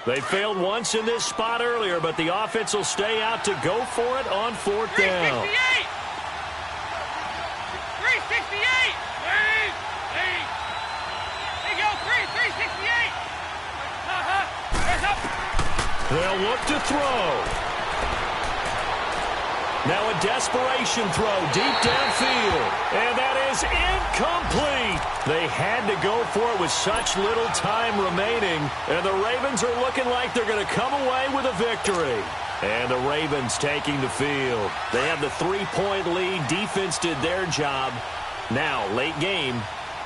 They failed once in this spot earlier, but the offense will stay out to go for it on 4th down. 368. There you go, 368. They'll look to throw. Now a desperation throw deep downfield. And that is incomplete. They had to go for it with such little time remaining. And the Ravens are looking like they're going to come away with a victory. And the Ravens taking the field. They have the 3-point lead. Defense did their job. Now, late game,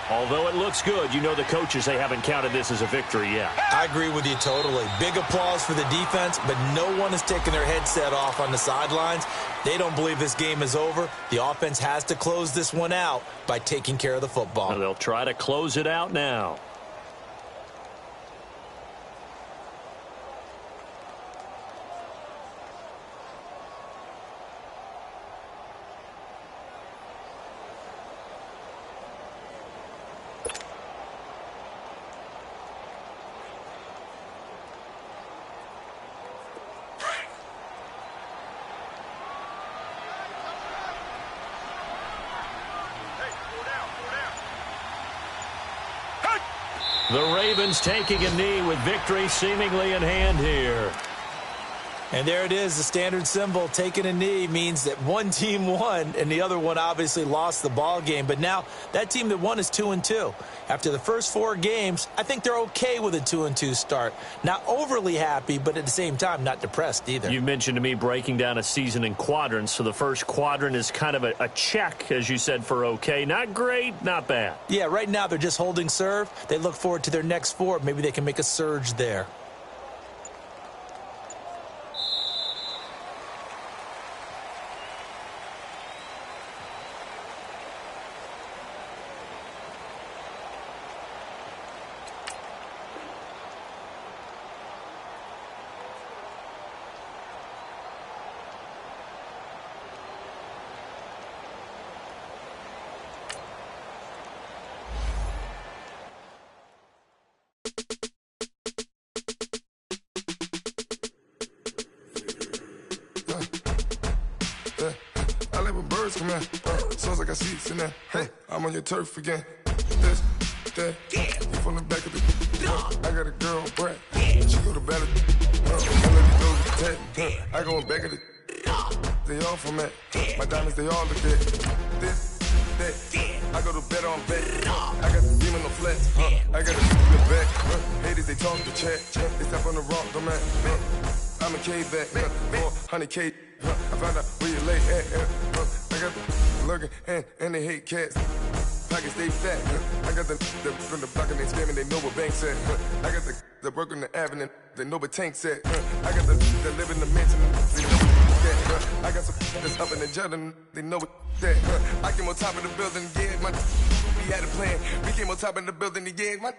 Although it looks good, you know the coaches, they haven't counted this as a victory yet. I agree with you totally. Big applause for the defense, but no one is taking their headset off on the sidelines. They don't believe this game is over. The offense has to close this one out by taking care of the football. And they'll try to close it out now. The Ravens taking a knee with victory seemingly in hand here. And there it is, the standard symbol. Taking a knee means that one team won and the other one obviously lost the ball game. But now that team that won is 2-2. After the first 4 games, I think they're okay with a 2-2 start. Not overly happy, but at the same time, not depressed either. You mentioned to me breaking down a season in quadrants. So the first quadrant is kind of a check, as you said, for okay. Not great, not bad. Yeah, right now they're just holding serve. They look forward to their next 4. Maybe they can make a surge there. I let my birds come in. Sounds like I see it in there. Hey, I'm on your turf again. That, you from the back of the. I got a girl, Brad. She go to battle. I let the dogs attack. I go in back of the. They all from that. My diamonds, they all look at this, that. I go to bed on bed. I got the demon on flats. I got the back. Haters, they talk to chat. They step on the rock, don't man. I'm a K-back. 400K. I found out where you lay at. I got the lurking and they hate cats. Pockets stay fat. I got the from the block and they scamming, they know what banks at. I got the work on the avenue, they know what tanks at. I got the live in the mansion, they know what that. I got some that's up in the jungle, they know what that. I came on top of the building, yeah, my we had a plan. We came on top of the building, yeah, my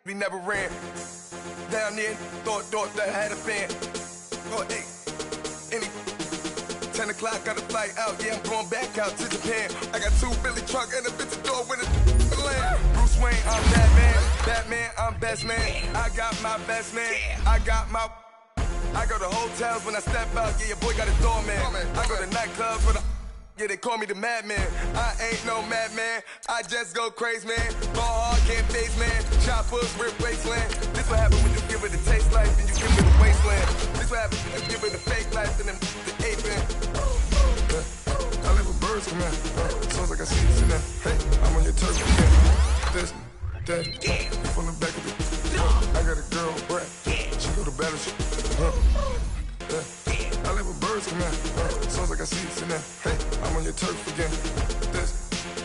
we never ran. Down there, thought that I had a fan. Oh, hey, any 10 o'clock, got a flight out, yeah, I'm going back out to Japan. I got 2 Billy truck and a bitch door with a land. Bruce Wayne, I'm Batman, I'm best man. I got my best man, I go to hotels when I step out, yeah, your boy got a doorman. I go to nightclubs with a, yeah, they call me the madman. I ain't no madman, I just go crazy, man. Ball hard, can't face, man. Choppers, rip wasteland. This what happen when you give it a taste life and you give it a wasteland. This what happen when you give it a fake life and then the ape man. I let my birds come in. Sounds like I see it in there. Hey, I'm on your turf again. This, that, you from the back of the. I got a girl, Brad. She go to battle. I let my birds come in. Sounds like I see it in there. Hey, I'm on your turf again. This,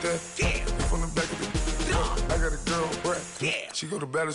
that, you from the back of the. I got a girl, Brad. She go to battle.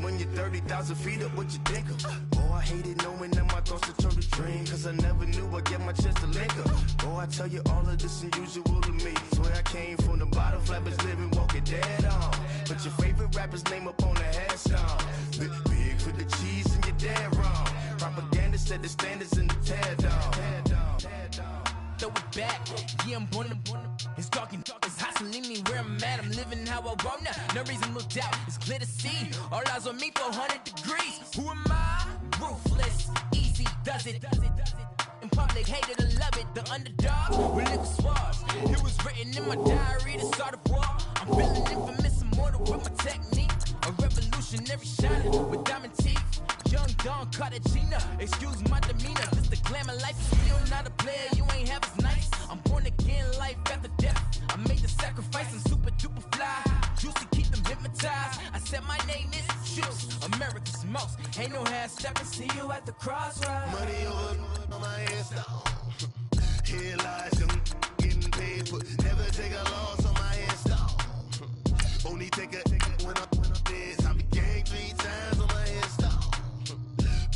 When you're 30,000 feet up, what you think of? Oh, I hated knowing that my thoughts would turn to dream. Cause I never knew I'd get my chance to link up. Oh, I tell you all of this unusual to me. Swear I came from the bottom, flappers living, walking dead on. Put your favorite rapper's name up on the headstone. Big for the cheese and you're dead wrong. set the standards in the tear down. Throw it back, yeah, I'm born to. It's dark, it's hot, so leave me where I'm at. I'm living how I want now. No reason to doubt, it's clear to see. All eyes on me, 400 degrees. Who am I? Ruthless, easy, does it. In public, hate it or love it. The underdog, with little swabs. It was written in my diary to start a war. I'm feeling infamous, immortal with my technique. A revolutionary shot with diamond teeth. Young Don Cartagena, excuse my demeanor. This the glamour life, you still not a player, you ain't half as nice. I'm born again, life after death. I made the sacrifice, I'm super duper fly. Juice to keep them hypnotized. I said my name is Juice, America's most. Ain't no half stepping, see you at the crossroads. Money over on my headstone. Here lies them getting paid for. Never take a loss on my headstone. Only take a when I'm dead. I be gang 3 times on my headstone.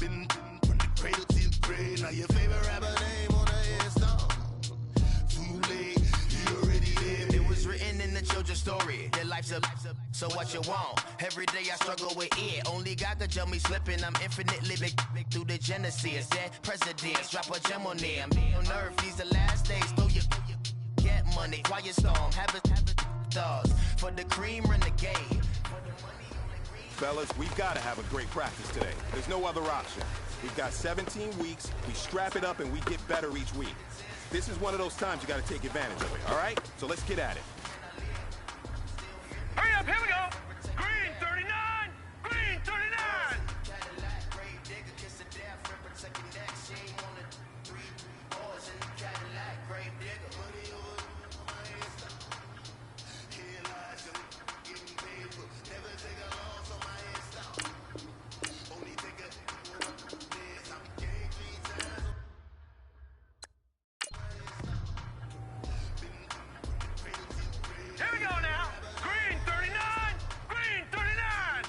Been from the cradle to the grave. Now your favorite rapper name on the headstone. Too late, you already dead. It was written in the children's story. Their life's a so what you want? Every day I struggle with it. Only God could tell me slipping. I'm infinitely big through the genesis. Dead presidents, drop a gem on them. On earth, these the last days. Throw your get money, quiet storm. Have it thoughts for the cream renegade. Fellas, we've got to have a great practice today. There's no other option. We've got 17 weeks, we strap it up and we get better each week. This is one of those times you got to take advantage of it, all right? So let's get at it. Hurry up, here we go. Green 39, green 39. Here we go now. Green 39, green 39.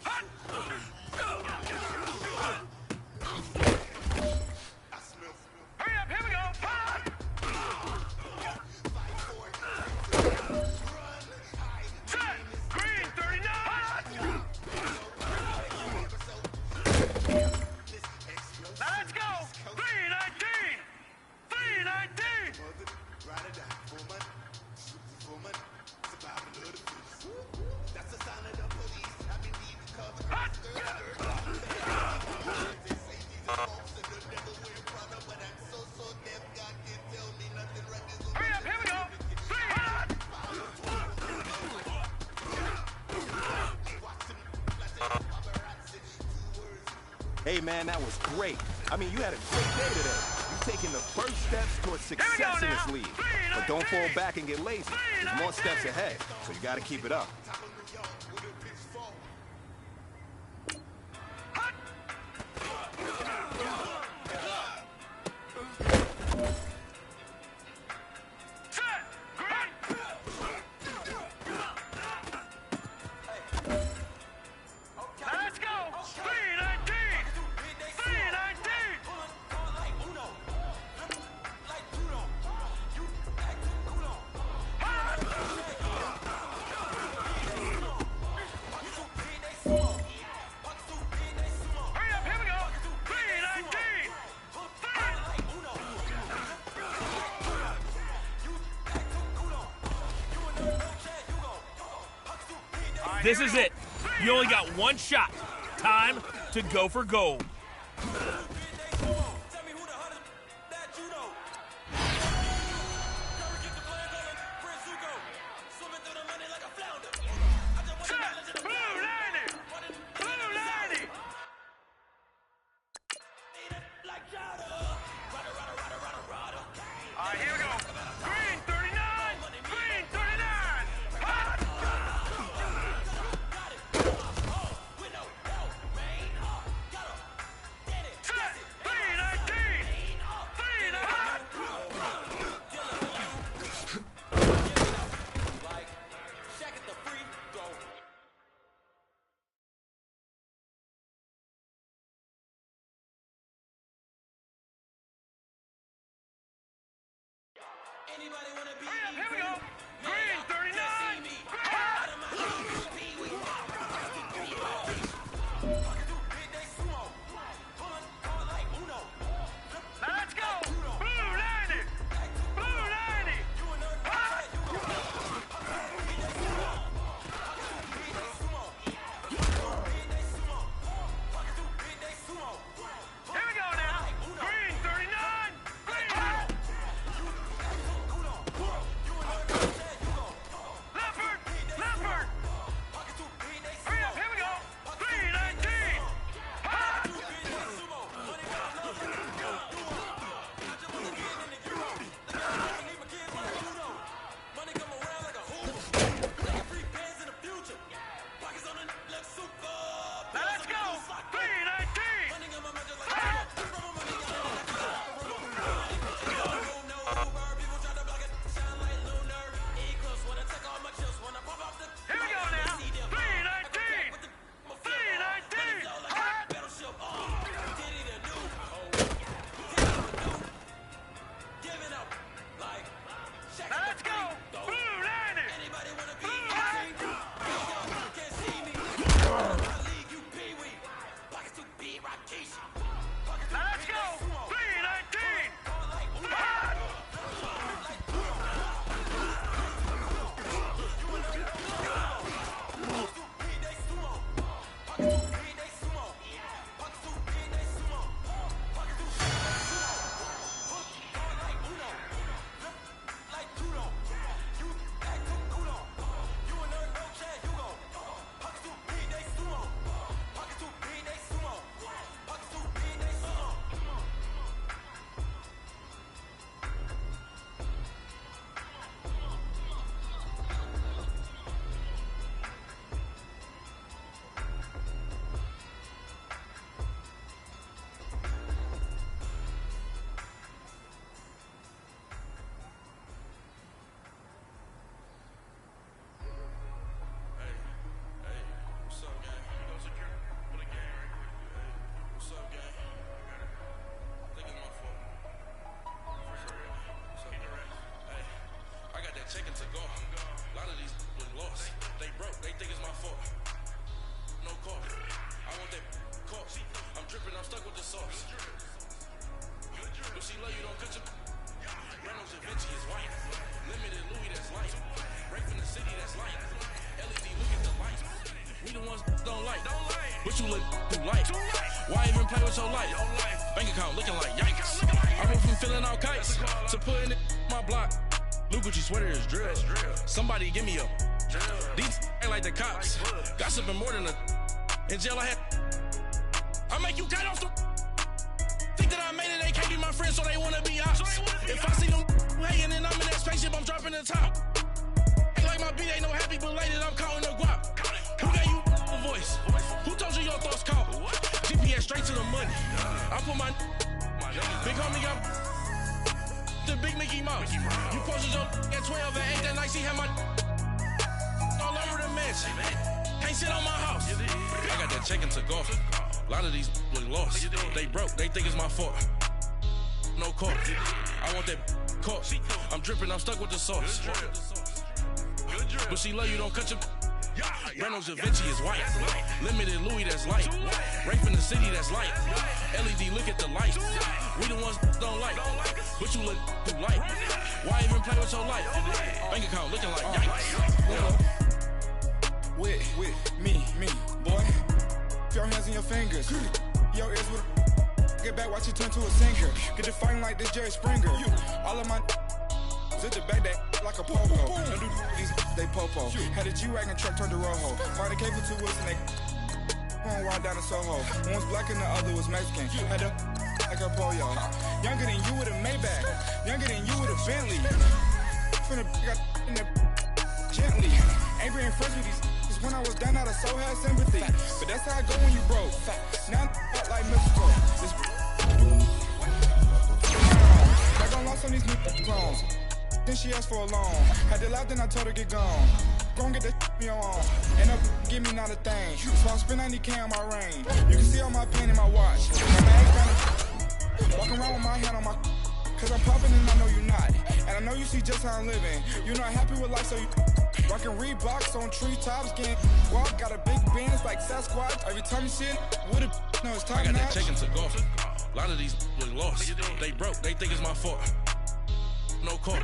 Hot. Hurry up, here we go. Hot. Set. Green 39. Hot. Now let's go. 319. 319. Hurry up, here we go. 300. Hey, man, that was great. I mean, you had a great day today. You're taking the first steps towards success in this league. But don't fall back and get lazy. There's more steps ahead, so you got to keep it up. Set. Green. Now let's go. 319. 319. Hurry up, here we go. 319. This is it. You only got one shot. Time to go for gold. Set. Blue 90. Blue 90. All right, here we go. Green 39. Green 39. Hot. Set. 319. 319. Hurry up, here we go. Green 39. Hot. I'm stuck with the sauce. But she love you, don't cut your. Reynolds Da Vinci is white. Limited Louis, that's light. Right from the city, that's light. LED, look at the light. We the ones don't like. But you look too light. Why even play with your life? Bank account looking like yikes. I went from filling out kites to putting it in my block. Look what you sweater is drill. Somebody give me a. These ain't like the cops. Gossiping more than a. In jail I had. I make you cut off the. Think that I made it, they can't be my friends, so they wanna be ops. If I see them hating and I'm in that spaceship, I'm dropping the top. Ain't like my beat ain't no happy belated, I'm counting the guap. Who gave you a voice? Who told you your thoughts count? GPS straight to the money. I put my big homie up the big Mickey Mouse. You posted your at 12 and 8 that night, she had my all over the mansion. Can't sit on my house. I got that check into golf. A lot of these look lost. They broke, they think it's my fault. No court. I want that caught. I'm dripping, I'm stuck with the sauce. But she love you, don't cut your. Reynolds Da Vinci is white. Limited Louis, that's light. Right from the city, that's light. LED, look at the light. We the ones don't like. But you look too light. Why even play with your life? Bank account looking like yikes. With me, boy. Your hands and your fingers. Your ears with get back, watch you turn to a singer. Get to fighting like this Jerry Springer. All of my zip the back that like a popo. Don't do these they popo. Had a G-Wagon truck turned to Rojo. Find a cable 2 wheels and they going wild down in Soho. One was black and the other was Mexican. Had a like a pollo. Younger than you with a Maybach. Younger than you with a Bentley. From the got in the gently. Ain't been friends with these. When I was down, I so had sympathy. But that's how I go when you broke. Now I'm like mistletoe. I got lost on these new clones. Then she asked for a loan. Had to laugh, then I told her get gone. Gon' get that me on. End up give me not a thing. So I spend 90K on my ring. You can see all my pain in my watch. My bag's kinda walking around with my hand on my. Cause I'm popping and I know you're not. And I know you see just how I'm living. You're not happy with life, so you. Rockin' Reeboks on treetops, getting walk, got a big Benz like Sasquatch. Every time you see it, with it, no, it's top notch. I got that check into golf. A lot of these look lost. They broke, they think it's my fault. No court.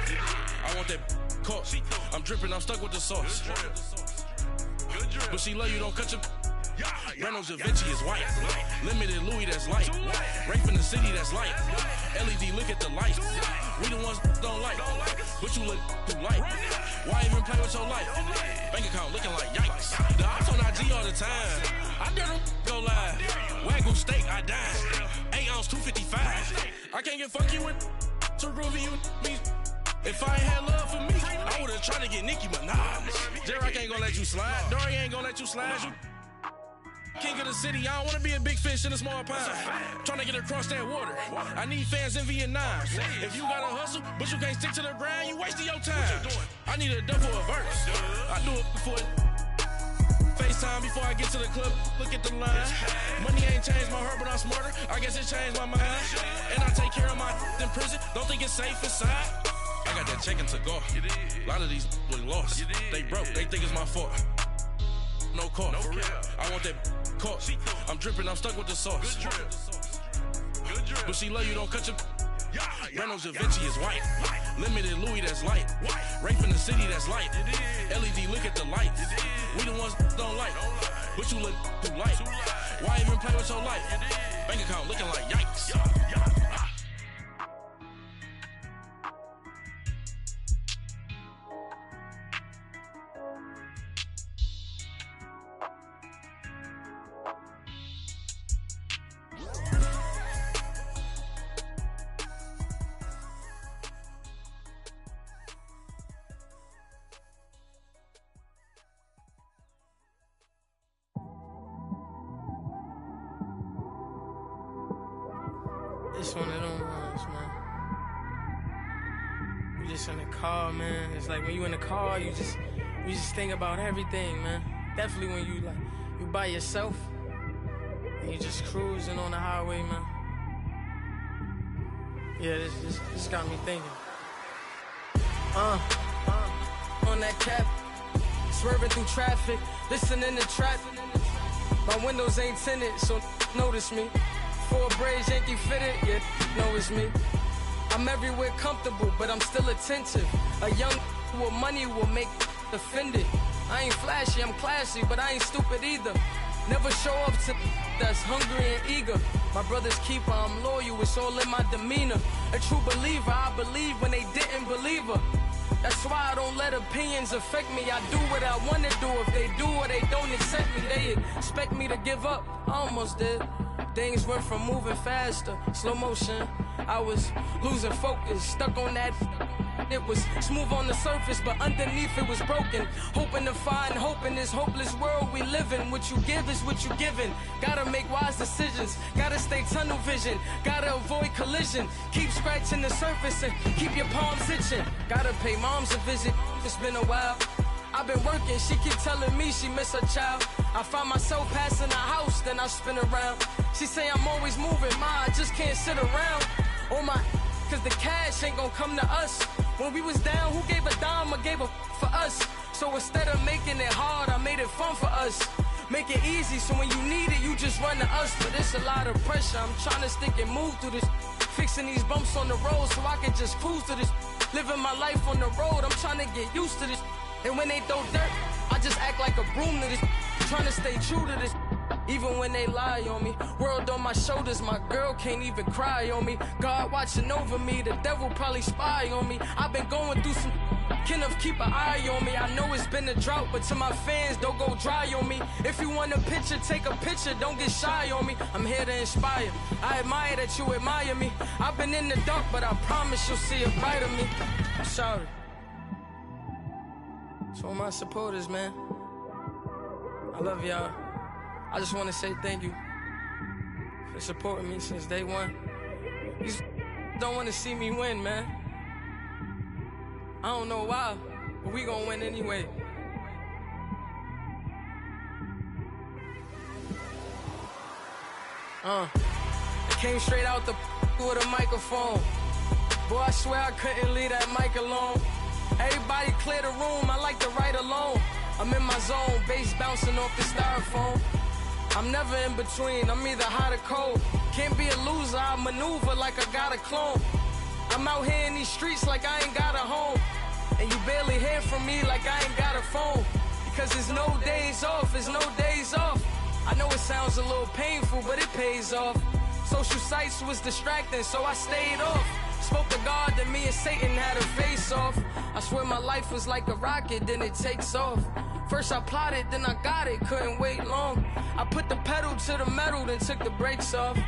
I want that caught. I'm dripping, I'm stuck with the sauce. But she love you, don't cut your. Reynolds Da Vinci is white. Limited Louis, that's light. Right from the city, that's light. LED, look at the light. We the ones don't like. But you look too light. Why even play with your life? Bank account looking like yikes. The ops on IG all the time. I dare them go live. Wagyu steak, I died. 8 ounce, 255. I can't get fuck you with too groovy you me. If I ain't had love for me, I would've tried to get Nicki Minaj. J-Rock ain't gonna let you slide. Dory ain't gonna let you slide. You king of the city, I don't wanna be a big fish in a small pond. Trying to get across that water. I need fans in Vietnam. If you gotta hustle, but you can't stick to the grind, you wasting your time. I need a double a verse. I do it before FaceTime before I get to the club. Look at the line. Money ain't changed my heart, but I'm smarter. I guess it changed my mind. And I take care of my in prison. Don't think it's safe inside. I got that check into golf. A lot of these look lost. They broke, they think it's my fault. No court. I want that caught. I'm dripping, I'm stuck with the sauce. But she love you, don't cut your. Reynolds Da Vinci is white. Limited Louis, that's light. Right from the city, that's light. LED, look at the light. We the ones don't like. But you look too light. Why even play with your life? Bank account looking like yikes. It's one of them ones, man. You just in the car, man. It's like when you in the car, you just think about everything, man. Definitely when you by yourself and you just cruising on the highway, man. Yeah, this got me thinking. On that cap, swerving through traffic, listening to traffic. My windows ain't tinted, so notice me. 4 braids, Yankee fitted, yeah, know it's me. I'm everywhere comfortable, but I'm still attentive. A young with money will make offended. I ain't flashy, I'm classy, but I ain't stupid either. Never show up to that's hungry and eager. My brother's keeper, I'm loyal, it's all in my demeanor. A true believer, I believe when they didn't believe her. That's why I don't let opinions affect me. I do what I want to do. If they do or they don't accept me, they expect me to give up. I almost did. Things went from moving faster, slow motion. I was losing focus, stuck on that. It was smooth on the surface, but underneath it was broken. Hoping to find hope in this hopeless world we live in. What you give is what you given. Gotta make wise decisions. Gotta stay tunnel vision. Gotta avoid collision. Keep scratching the surface and keep your palms itching. Gotta pay moms a visit. It's been a while. I've been working, she keep telling me she miss her child. I find myself passing the house, then I spin around. She say I'm always moving, ma, I just can't sit around. Oh my, cause the cash ain't gonna come to us. When we was down, who gave a dime or gave a for us? So instead of making it hard, I made it fun for us. Make it easy, so when you need it, you just run to us. But it's a lot of pressure, I'm trying to stick and move through this. Fixing these bumps on the road so I can just cruise to this. Living my life on the road, I'm trying to get used to this. And when they throw dirt, I just act like a broom to this. Trying to stay true to this. Even when they lie on me. World on my shoulders, my girl can't even cry on me. God watching over me, the devil probably spy on me. I've been going through some Kenneth, keep an eye on me. I know it's been a drought, but to my fans, don't go dry on me. If you want a picture, take a picture, don't get shy on me. I'm here to inspire. I admire that you admire me. I've been in the dark, but I promise you'll see a bright of me. I'm sorry. To all my supporters, man, I love y'all. I just want to say thank you for supporting me since day one. These don't want to see me win, man. I don't know why, but we gonna win anyway. I came straight out the with a microphone. Boy, I swear I couldn't leave that mic alone. Everybody clear the room, I like to write alone. I'm in my zone, bass bouncing off the styrofoam. I'm never in between, I'm either hot or cold. Can't be a loser, I maneuver like I got a clone. I'm out here in these streets like I ain't got a home. And you barely hear from me like I ain't got a phone. Because there's no days off, there's no days off. I know it sounds a little painful, but it pays off. Social sites was distracting, so I stayed off. Spoke to God that me and Satan had a face off. I swear my life was like a rocket, then it takes off. First I plotted, then I got it, couldn't wait long. I put the pedal to the metal, then took the brakes off.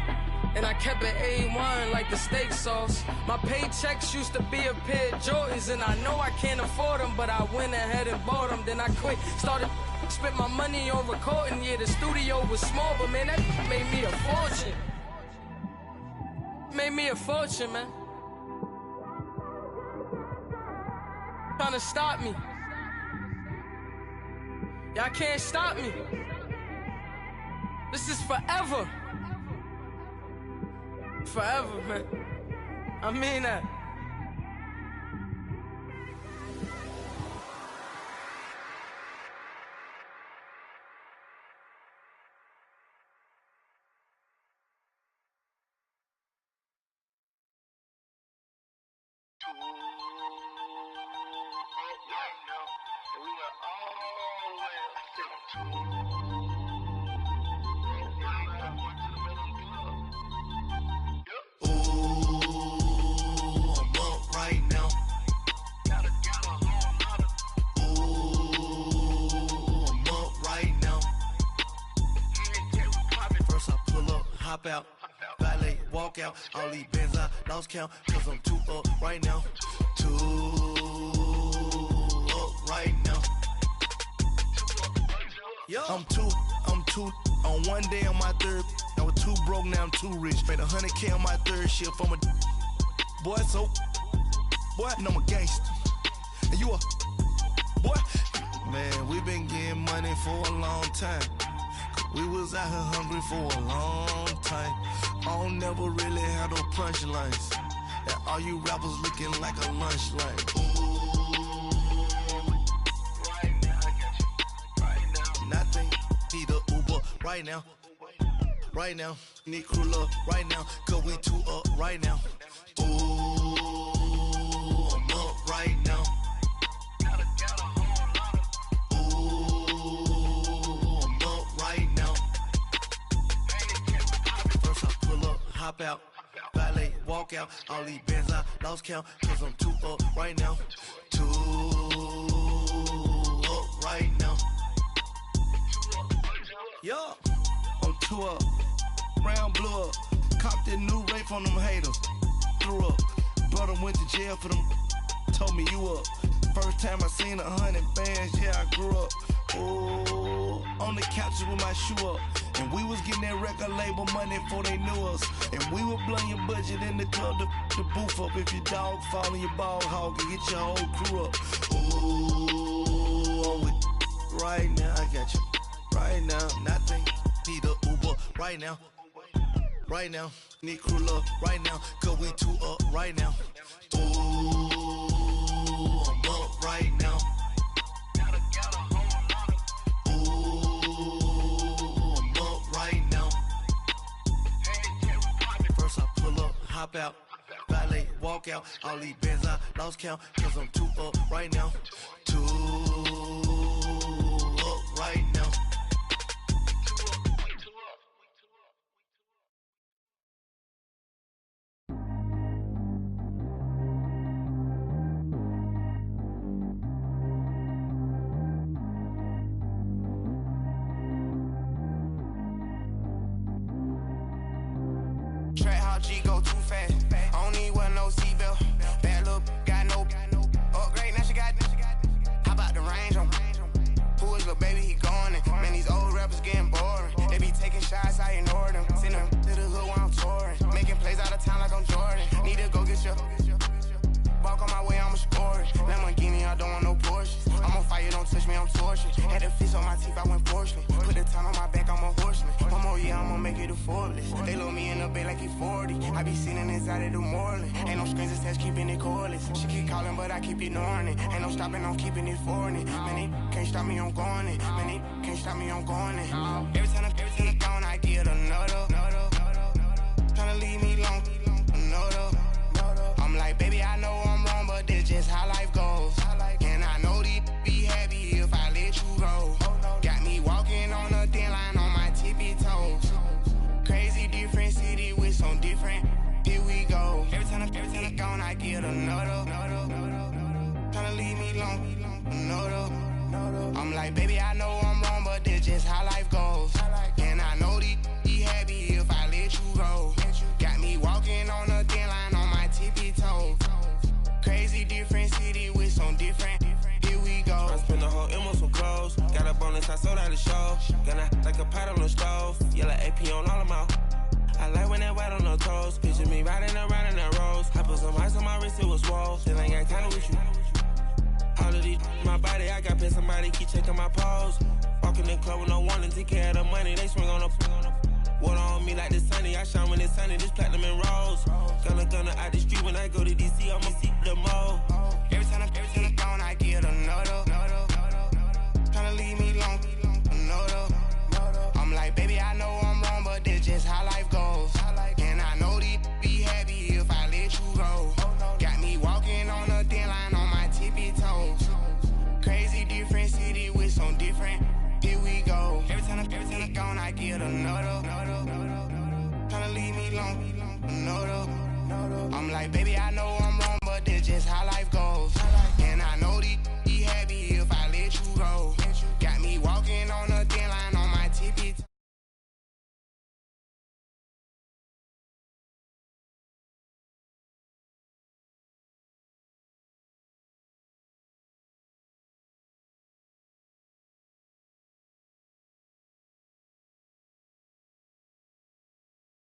And I kept it A1 like the steak sauce. My paychecks used to be a pair of Jordans, and I know I can't afford them, but I went ahead and bought them. Then I quit, started spent my money on recording. Yeah, the studio was small, but man, that made me a fortune. Made me a fortune, man. Trying to stop me. Y'all can't stop me. This is forever. Forever, man. I mean that. Hop out, valet, walk out. All these bands I lost count, cause I'm too up right now. Too up right now. I'm too on one day on my third. I was too broke, now I'm too rich. Made 100K on my third shift from a boy, so boy, and I'm a gangster. And you a boy. Man, we been getting money for a long time. We was out here hungry for a long time. I don't never really have no punchlines. And all you rappers looking like a lunch line. Right now, I got you. Right now. Nothing, need a Uber right now. right now. Need crew up right now, cause we two up right now. Ooh, I'm up right now. Ooh, I'm up right now. First I pull up, hop out, valet, walk out. All these bands I lost count, cause I'm two up right now. Two up right now. Yo, I'm two up, round blew up. Copped that new rape on them haters. Threw up, brother went to jail for them. Told me you up. First time I seen 100 bands, yeah, I grew up. Ooh, on the couches with my shoe up. And we was getting that record label money before they knew us. And we were blowing your budget in the club to boof up. If your dog fall in your ball hog and get your whole crew up. Ooh, I'm with right now, I got you. Right now, nothing, need a Uber right now. Right now, need crew love right now, cause we two up right now. Ooh, I'm up right now. Ooh, I'm up right now. First I pull up, hop out, valet, walk out. All these bands I lost count, cause I'm two up right now. Two up right now. Track how G go too fast. I don't need wear no seatbelt. Bad little got no upgrade. Now she got. How about the range on? Who is little baby? He going in. Man, these old rappers getting boring. They be taking shots, I ignore them. Send them to the hood while I'm touring. Making plays out of town like I'm Jordan. Need to go get your. Walk on my way, I'ma score it. Lamborghini, I don't want no Porsches. I'm on fire, don't touch me, I'm tortured. Had the fish on my teeth, I went porcelain. Put the time on my back, I'm a horseman. One more year, I'ma make it affordless. They load me in the bay like he 40. I be sitting inside of the Moreland. Ain't no screens attached, keeping it cordless. She keep calling, but I keep ignoring it. Ain't no stopping, I'm keeping it for it. Man, they can't stop me, I'm going it. Man, they can't stop me, I'm going it. Every time I gone, I get another. Tryna leave me long, another. I'm like, baby, I know I'm wrong, but this just how life goes. And I know these be happy if I let you go. Got me walking on a thin line on my tippy toes. Crazy different city with some different. Here we go. Every time I gone, I get another. Tryna leave me long, another. I'm like, baby, I know I'm wrong, but this just how life goes. And I know these be happy if I let you go. Got me walking on a thin line on my tippy toes. Crazy different city with some different. Here we go. I spent the whole M on some clothes. Got a bonus, I sold out the show. Gonna like a pot on the stove. Yellow AP on all of my. I like when that white on the toes. Picture me riding around in that rose. I put some ice on my wrist, it was swole. Still ain't got time with you. All of these, my body, I got pissed. Somebody keep checking my pose. Walking in the club with no warning, take care of the money. They swing on the. Water on me like the sunny. I shine when it's sunny. This platinum and rose. Gonna out the street when I go to DC. I'ma see the mo. Every time I gone, I get another. Tryna leave me long, another. I'm like, baby, I know I'm wrong, but this just how life goes. And I know these be happy if I let you go. Got me walking on a thin line on my tippy toes. Crazy different city with some different. Here we go. Every time I gone, I get another. Tryna leave me long, another. I'm like, baby, I know I'm wrong, but this just how life goes.